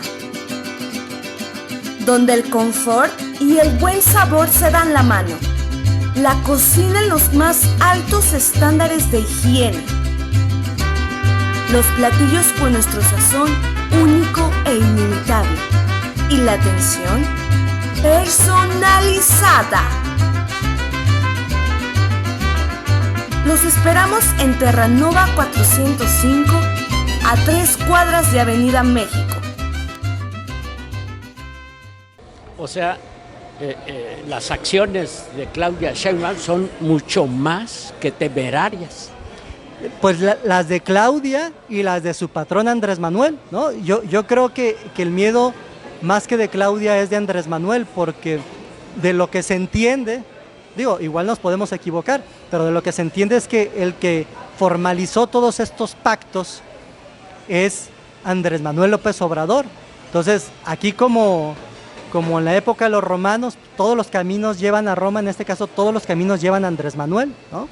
donde el confort y el buen sabor se dan la mano. La cocina en los más altos estándares de higiene. Los platillos con nuestro sazón único e inimitable. Y la atención personalizada. Los esperamos en Terranova 405, a 3 cuadras de Avenida México. O sea, las acciones de Claudia Sheinbaum son mucho más que temerarias. Pues las de Claudia y las de su patrón Andrés Manuel, ¿no? Yo creo que el miedo más que de Claudia es de Andrés Manuel, porque de lo que se entiende, digo, igual nos podemos equivocar, pero de lo que se entiende es que el que formalizó todos estos pactos es Andrés Manuel López Obrador. Entonces, aquí como en la época de los romanos, todos los caminos llevan a Roma, en este caso todos los caminos llevan a Andrés Manuel, ¿no?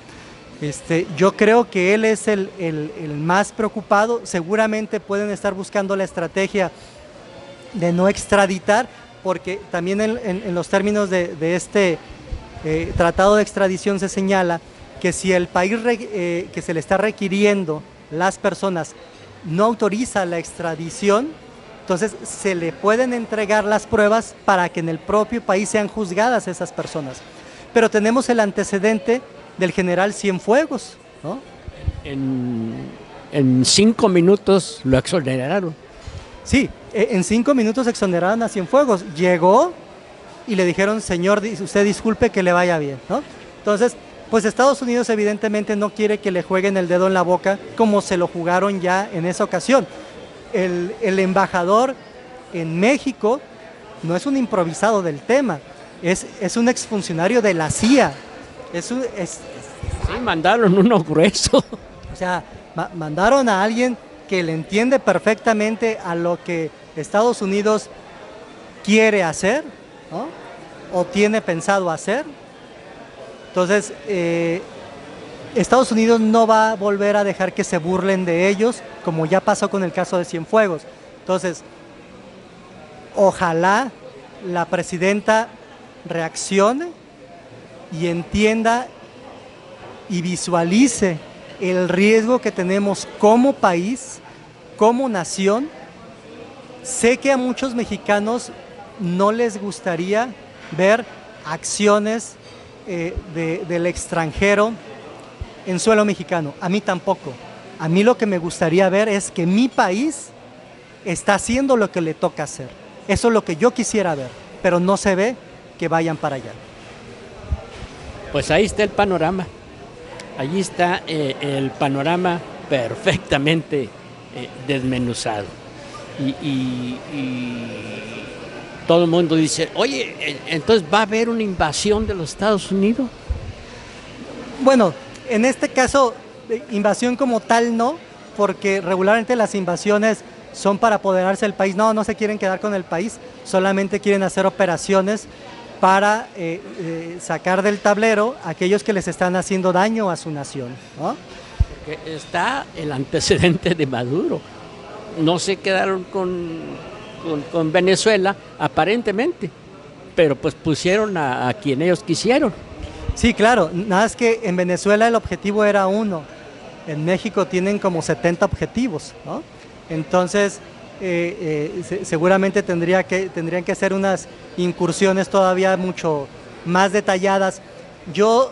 Yo creo que él es el más preocupado. Seguramente pueden estar buscando la estrategia de no extraditar, porque también en los términos de este tratado de extradición se señala que si el país que se le está requiriendo las personas no autoriza la extradición, entonces se le pueden entregar las pruebas para que en el propio país sean juzgadas esas personas. Pero tenemos el antecedente del general Cienfuegos, ¿no? En 5 minutos lo exoneraron. Sí, en 5 minutos exoneraron a Cienfuegos. Llegó y le dijeron, señor, usted disculpe, que le vaya bien, ¿no? Entonces, pues Estados Unidos evidentemente no quiere que le jueguen el dedo en la boca como se lo jugaron ya en esa ocasión. El embajador en México no es un improvisado del tema, es un exfuncionario de la CIA. Sí, mandaron uno grueso. O sea, mandaron a alguien que le entiende perfectamente a lo que Estados Unidos quiere hacer, ¿no? O tiene pensado hacer. Entonces, Estados Unidos no va a volver a dejar que se burlen de ellos, como ya pasó con el caso de Cienfuegos. Entonces, ojalá la presidenta reaccione y entienda y visualice el riesgo que tenemos como país, como nación. Sé que a muchos mexicanos no les gustaría ver acciones del extranjero en suelo mexicano. A mí tampoco. A mí lo que me gustaría ver es que mi país está haciendo lo que le toca hacer. Eso es lo que yo quisiera ver, pero no se ve que vayan para allá. Pues ahí está el panorama. Allí está el panorama perfectamente desmenuzado. Y todo el mundo dice, oye, entonces ¿va a haber una invasión de los Estados Unidos? Bueno, en este caso, invasión como tal no, porque regularmente las invasiones son para apoderarse del país. No, no se quieren quedar con el país, solamente quieren hacer operaciones para sacar del tablero a aquellos que les están haciendo daño a su nación, ¿no? Porque está el antecedente de Maduro. No se quedaron con Venezuela, aparentemente, pero pues pusieron a quien ellos quisieron. Sí, claro, nada más que en Venezuela el objetivo era uno, en México tienen como 70 objetivos, ¿no? Entonces, seguramente tendrían que hacer unas incursiones todavía mucho más detalladas. Yo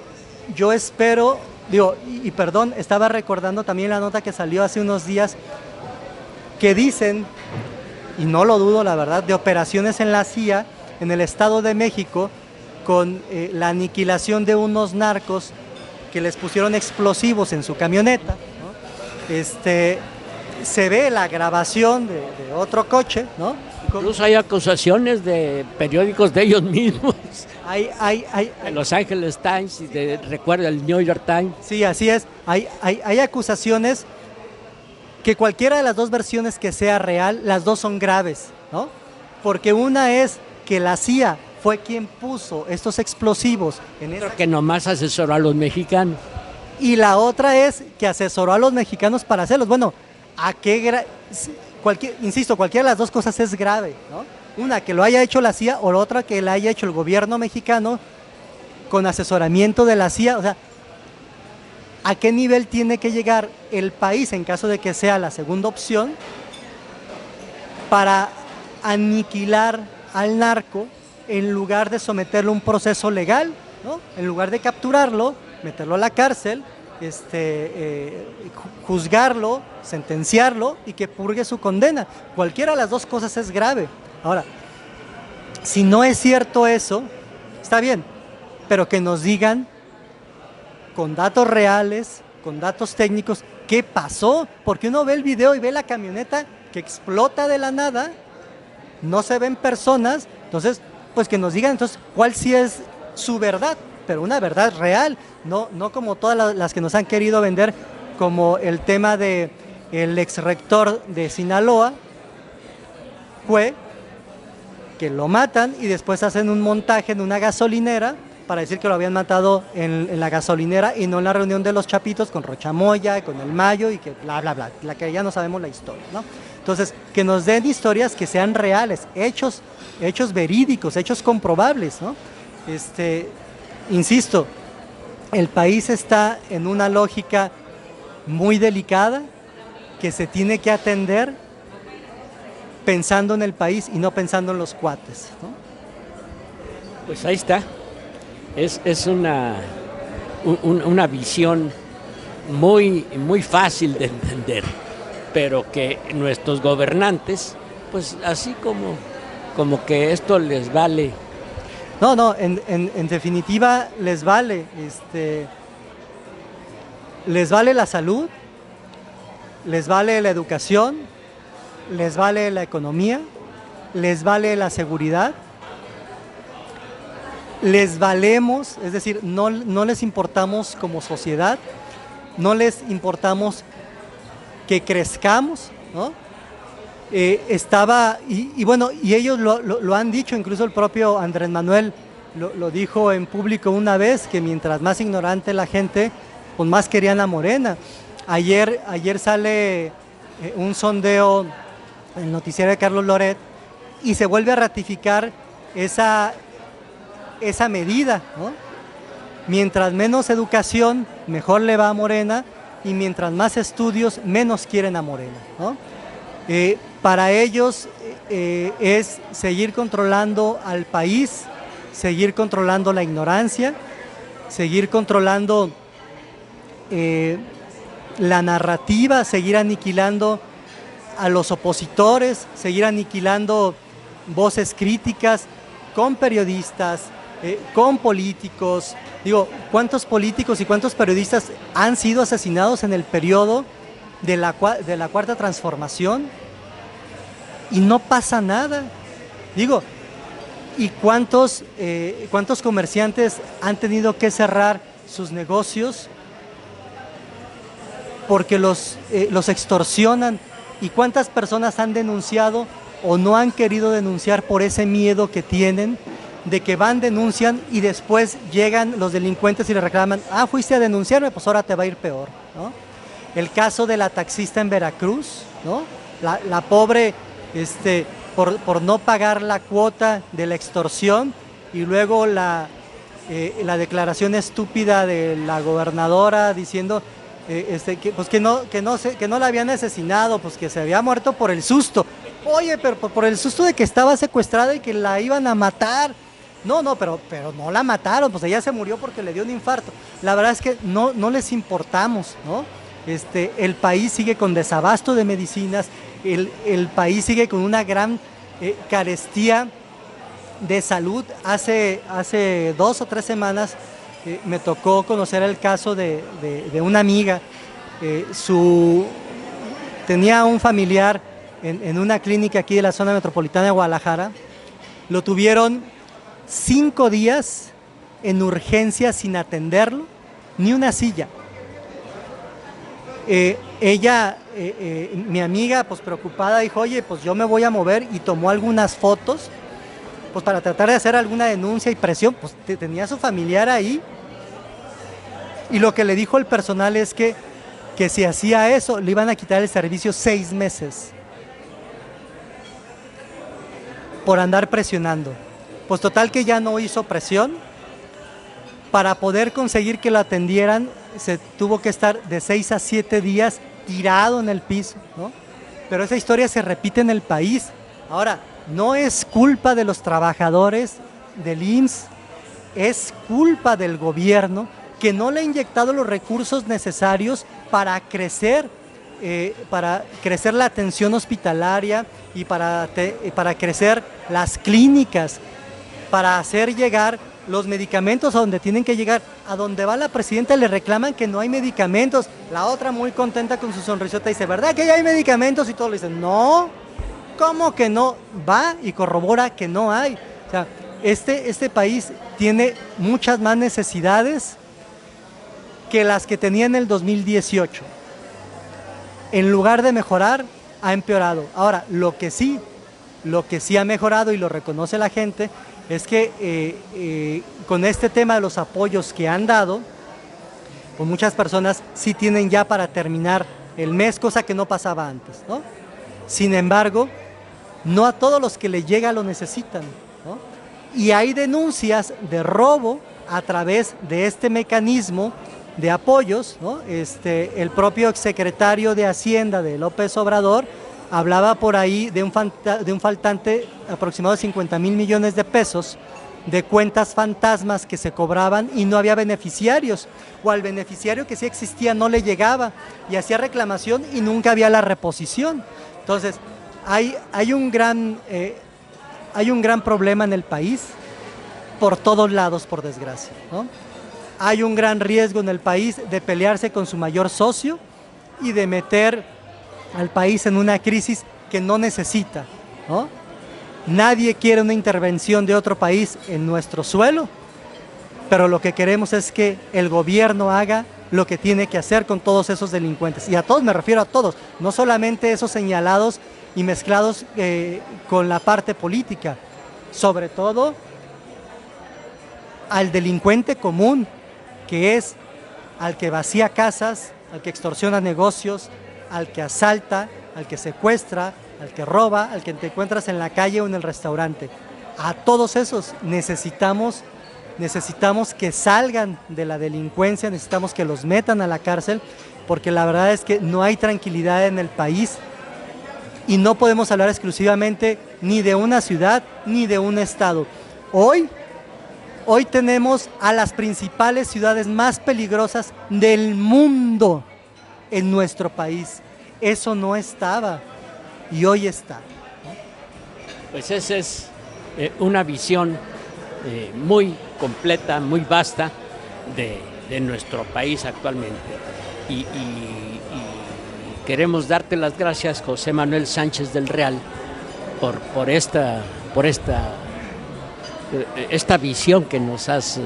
espero, y perdón, estaba recordando también la nota que salió hace unos días, que dicen, y no lo dudo la verdad, de operaciones en la CIA, en el Estado de México, con la aniquilación de unos narcos que les pusieron explosivos en su camioneta, ¿no? Se ve la grabación de otro coche, ¿no? Incluso hay acusaciones de periódicos de ellos mismos. De Los Angeles Times y recuerda el New York Times. Sí, así es. Hay acusaciones que cualquiera de las dos versiones que sea real, las dos son graves, ¿no? Porque una es que la CIA fue quien puso estos explosivos en esa... que nomás asesoró a los mexicanos. Y la otra es que asesoró a los mexicanos para hacerlos. Bueno, insisto, cualquiera de las dos cosas es grave, ¿no? Una, que lo haya hecho la CIA, o la otra, que la haya hecho el gobierno mexicano con asesoramiento de la CIA. O sea, ¿a qué nivel tiene que llegar el país, en caso de que sea la segunda opción, para aniquilar al narco en lugar de someterlo a un proceso legal, ¿no? En lugar de capturarlo, meterlo a la cárcel, juzgarlo, sentenciarlo y que purgue su condena? Cualquiera de las dos cosas es grave. Ahora, si no es cierto eso, está bien, pero que nos digan con datos reales, con datos técnicos, qué pasó, porque uno ve el video y ve la camioneta que explota de la nada, no se ven personas, entonces, pues que nos digan entonces cuál sí es su verdad, pero una verdad real, no como todas las que nos han querido vender, como el tema de el ex rector de Sinaloa, que lo matan y después hacen un montaje en una gasolinera para decir que lo habían matado en la gasolinera y no en la reunión de los chapitos con Rochamoya, con el Mayo y que bla, bla, bla, la que ya no sabemos la historia, ¿no? Entonces, que nos den historias que sean reales, hechos verídicos, hechos comprobables, ¿no? Insisto, el país está en una lógica muy delicada que se tiene que atender pensando en el país y no pensando en los cuates, ¿no? Pues ahí está. Es una visión muy, muy fácil de entender, pero que nuestros gobernantes, pues así como que esto les vale. No, en definitiva les vale, les vale la salud, les vale la educación, les vale la economía, les vale la seguridad, les valemos, es decir, no les importamos como sociedad, no les importamos que crezcamos, ¿no? Bueno, y ellos lo han dicho, incluso el propio Andrés Manuel lo dijo en público una vez, que mientras más ignorante la gente, pues más querían a Morena. Ayer sale un sondeo en el noticiero de Carlos Loret y se vuelve a ratificar esa medida, ¿no? Mientras menos educación, mejor le va a Morena, y mientras más estudios, menos quieren a Morena, ¿no? Para ellos es seguir controlando al país, seguir controlando la ignorancia, seguir controlando la narrativa, seguir aniquilando a los opositores, seguir aniquilando voces críticas con periodistas, con políticos. Digo, ¿cuántos políticos y cuántos periodistas han sido asesinados en el periodo de la Cuarta Transformación? Y no pasa nada. Digo, ¿y cuántos comerciantes han tenido que cerrar sus negocios porque los extorsionan. ¿Y cuántas personas han denunciado o no han querido denunciar por ese miedo que tienen de que van, denuncian y después llegan los delincuentes y le reclaman, fuiste a denunciarme, pues ahora te va a ir peor, ¿no? El caso de la taxista en Veracruz, ¿no? La pobre, por no pagar la cuota de la extorsión, y luego la declaración estúpida de la gobernadora diciendo que no la habían asesinado, pues que se había muerto por el susto. Oye, pero por el susto de que estaba secuestrada y que la iban a matar. No, pero no la mataron, pues ella se murió porque le dio un infarto. La verdad es que no les importamos, ¿no? El país sigue con desabasto de medicinas, el país sigue con una gran carestía de salud. Hace 2 o 3 semanas me tocó conocer el caso de una amiga. Tenía un familiar en una clínica aquí de la zona metropolitana de Guadalajara. Lo tuvieron 5 días en urgencia sin atenderlo, ni una silla. Mi amiga, pues preocupada, dijo, oye, pues yo me voy a mover, y tomó algunas fotos, pues para tratar de hacer alguna denuncia y presión. Pues tenía a su familiar ahí, y lo que le dijo el personal es que si hacía eso, le iban a quitar el servicio 6 meses por andar presionando. Pues total que ya no hizo presión. Para poder conseguir que lo atendieran, se tuvo que estar de 6 a 7 días tirado en el piso, ¿no? Pero esa historia se repite en el país. Ahora, no es culpa de los trabajadores del IMSS, es culpa del gobierno que no le ha inyectado los recursos necesarios para crecer la atención hospitalaria y para crecer las clínicas, para hacer llegar los medicamentos a donde tienen que llegar. A donde va la presidenta le reclaman que no hay medicamentos. La otra, muy contenta con su sonrisota, dice, ¿verdad que ya hay medicamentos? Y todos le dicen, no, ¿cómo que no? Va y corrobora que no hay. O sea, este país tiene muchas más necesidades que las que tenía en el 2018. En lugar de mejorar, ha empeorado. Ahora, lo que sí ha mejorado, y lo reconoce la gente, es que con este tema de los apoyos que han dado, pues muchas personas sí tienen ya para terminar el mes, cosa que no pasaba antes, ¿no? Sin embargo, no a todos los que les llega lo necesitan, ¿no? Y hay denuncias de robo a través de este mecanismo de apoyos, ¿no? El propio exsecretario de Hacienda de López Obrador hablaba por ahí de un faltante aproximado de 50,000 millones de pesos de cuentas fantasmas que se cobraban y no había beneficiarios, o al beneficiario que sí existía no le llegaba y hacía reclamación y nunca había la reposición. Entonces, hay un gran problema en el país por todos lados, por desgracia, ¿no? Hay un gran riesgo en el país de pelearse con su mayor socio y de meter al país en una crisis que no necesita, ¿no? Nadie quiere una intervención de otro país en nuestro suelo, pero lo que queremos es que el gobierno haga lo que tiene que hacer con todos esos delincuentes. Y a todos, me refiero a todos, no solamente esos señalados y mezclados con la parte política, sobre todo al delincuente común, que es al que vacía casas, al que extorsiona negocios, al que asalta, al que secuestra, al que roba, al que te encuentras en la calle o en el restaurante. A todos esos necesitamos que salgan de la delincuencia, necesitamos que los metan a la cárcel, porque la verdad es que no hay tranquilidad en el país y no podemos hablar exclusivamente ni de una ciudad ni de un estado. Hoy tenemos a las principales ciudades más peligrosas del mundo en nuestro país. Eso no estaba y hoy está. Pues esa es una visión muy completa, muy vasta de nuestro país actualmente. Y queremos darte las gracias, José Manuel Sánchez del Real, por esta visión que nos has...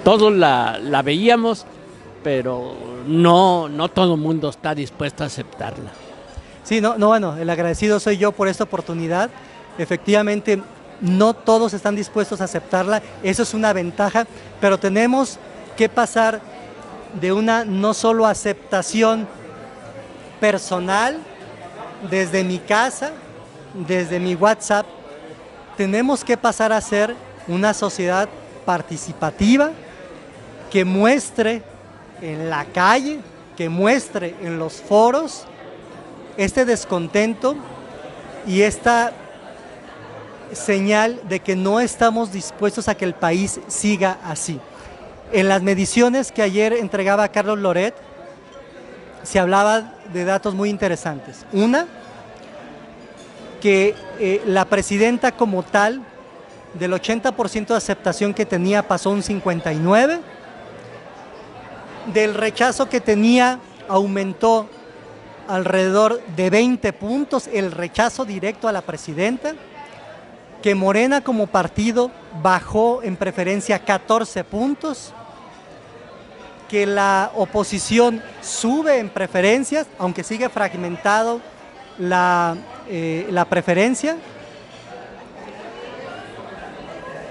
todos la veíamos, pero no todo el mundo está dispuesto a aceptarla. Sí, bueno, el agradecido soy yo por esta oportunidad. Efectivamente, no todos están dispuestos a aceptarla, eso es una ventaja, pero tenemos que pasar de una no solo aceptación personal, desde mi casa, desde mi WhatsApp, tenemos que pasar a ser una sociedad participativa que muestre en la calle, que muestre en los foros este descontento y esta señal de que no estamos dispuestos a que el país siga así. En las mediciones que ayer entregaba Carlos Loret, se hablaba de datos muy interesantes. Una, que la presidenta como tal, del 80% de aceptación que tenía, pasó a un 59%, del rechazo que tenía, aumentó alrededor de 20 puntos, el rechazo directo a la presidenta, que Morena como partido bajó en preferencia 14 puntos, que la oposición sube en preferencias, aunque sigue fragmentado la preferencia.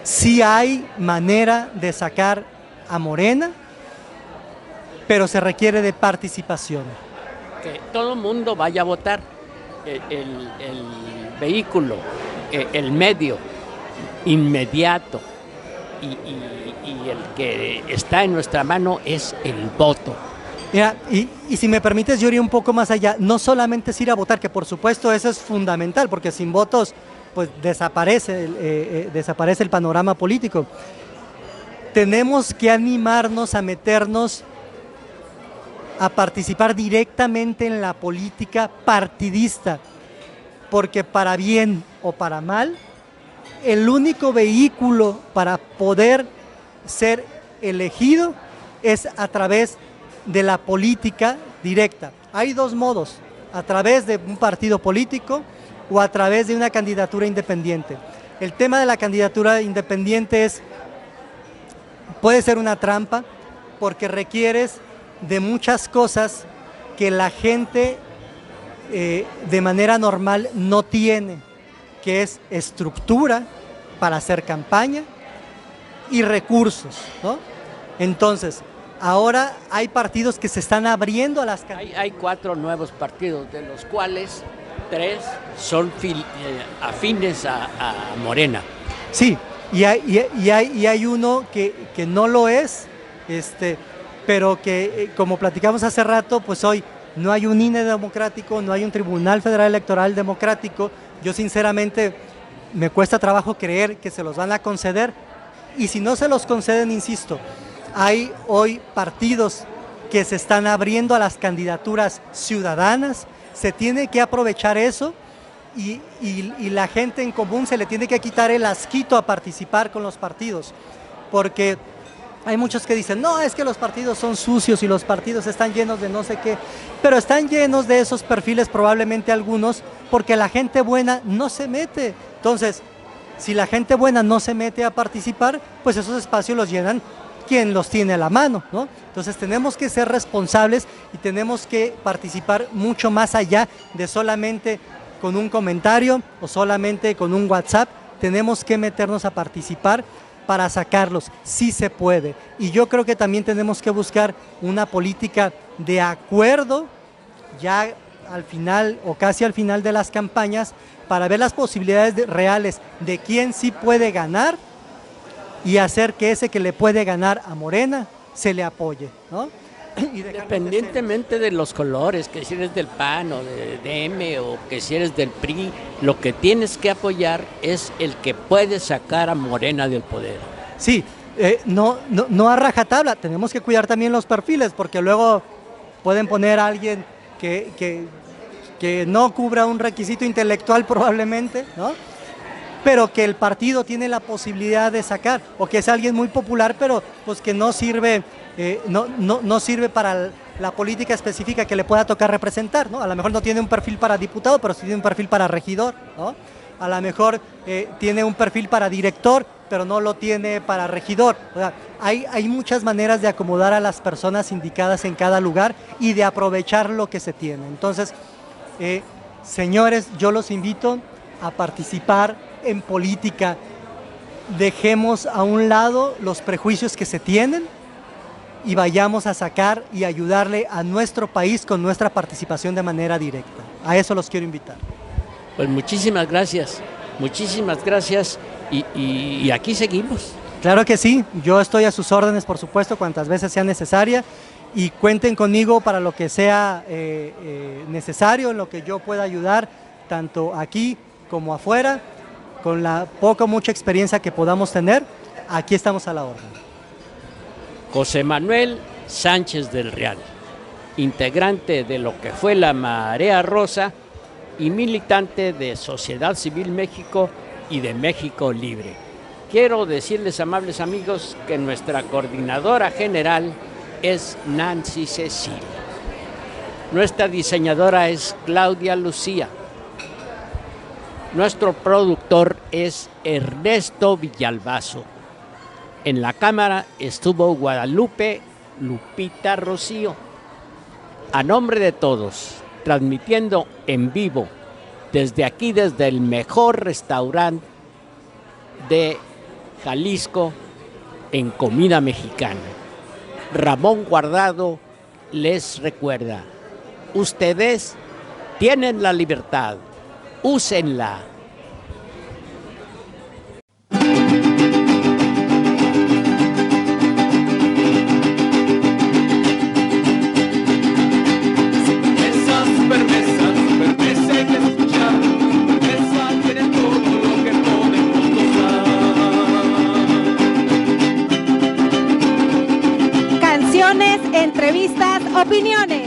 Sí hay manera de sacar a Morena, pero se requiere de participación. Que todo el mundo vaya a votar, el vehículo, el medio inmediato y el que está en nuestra mano es el voto. Mira, y si me permites, yo iría un poco más allá. No solamente es ir a votar, que por supuesto eso es fundamental, porque sin votos pues desaparece el panorama político. Tenemos que animarnos a meternos a participar directamente en la política partidista, porque para bien o para mal, el único vehículo para poder ser elegido es a través de la política directa. Hay dos modos, a través de un partido político o a través de una candidatura independiente. El tema de la candidatura independiente puede ser una trampa, porque requieres de muchas cosas que la gente de manera normal no tiene, que es estructura para hacer campaña y recursos, ¿no? Entonces, ahora hay partidos que se están abriendo a las candidaturas. Hay 4 nuevos partidos, de los cuales 3 son afines a Morena. Sí, y hay uno que no lo es, pero que, como platicamos hace rato, pues hoy no hay un INE democrático, no hay un Tribunal Federal Electoral democrático. Yo sinceramente me cuesta trabajo creer que se los van a conceder, y si no se los conceden, insisto, hay hoy partidos que se están abriendo a las candidaturas ciudadanas, se tiene que aprovechar eso y la gente en común se le tiene que quitar el asquito a participar con los partidos, porque hay muchos que dicen, no, es que los partidos son sucios y los partidos están llenos de no sé qué, pero están llenos de esos perfiles probablemente algunos, porque la gente buena no se mete. Entonces, si la gente buena no se mete a participar, pues esos espacios los llenan quien los tiene a la mano, ¿no? Entonces tenemos que ser responsables y tenemos que participar mucho más allá de solamente con un comentario o solamente con un WhatsApp. Tenemos que meternos a participar para sacarlos, sí se puede. Y yo creo que también tenemos que buscar una política de acuerdo ya al final o casi al final de las campañas, para ver las posibilidades reales de quién sí puede ganar y hacer que ese que le puede ganar a Morena se le apoye, ¿no? Independientemente de los colores, que si eres del PAN o de DM o que si eres del PRI, lo que tienes que apoyar es el que puede sacar a Morena del poder. Sí, no a rajatabla, tenemos que cuidar también los perfiles, porque luego pueden poner a alguien que no cubra un requisito intelectual probablemente, ¿no? Pero que el partido tiene la posibilidad de sacar, o que es alguien muy popular, pero pues que no sirve, no sirve para la política específica que le pueda tocar representar, ¿no? A lo mejor no tiene un perfil para diputado, pero sí tiene un perfil para regidor, ¿no? A lo mejor tiene un perfil para director, pero no lo tiene para regidor. O sea, hay muchas maneras de acomodar a las personas indicadas en cada lugar y de aprovechar lo que se tiene. Entonces, señores, yo los invito a participar en política. Dejemos a un lado los prejuicios que se tienen y vayamos a sacar y ayudarle a nuestro país con nuestra participación de manera directa. A eso los quiero invitar. Pues muchísimas gracias y aquí seguimos. Claro que sí, yo estoy a sus órdenes, por supuesto, cuantas veces sea necesaria, y cuenten conmigo para lo que sea necesario, en lo que yo pueda ayudar, tanto aquí como afuera, con la poca o mucha experiencia que podamos tener, aquí estamos a la orden. José Manuel Sánchez del Real, integrante de lo que fue la Marea Rosa y militante de Sociedad Civil México y de México Libre. Quiero decirles, amables amigos, que nuestra coordinadora general es Nancy Cecilia. Nuestra diseñadora es Claudia Lucía. Nuestro productor es Ernesto Villalbazo. En la cámara estuvo Guadalupe Lupita Rocío. A nombre de todos, transmitiendo en vivo desde aquí, desde el mejor restaurante de Jalisco en comida mexicana, Ramón Guardado les recuerda: ustedes tienen la libertad, úsenla. Entrevistas, opiniones.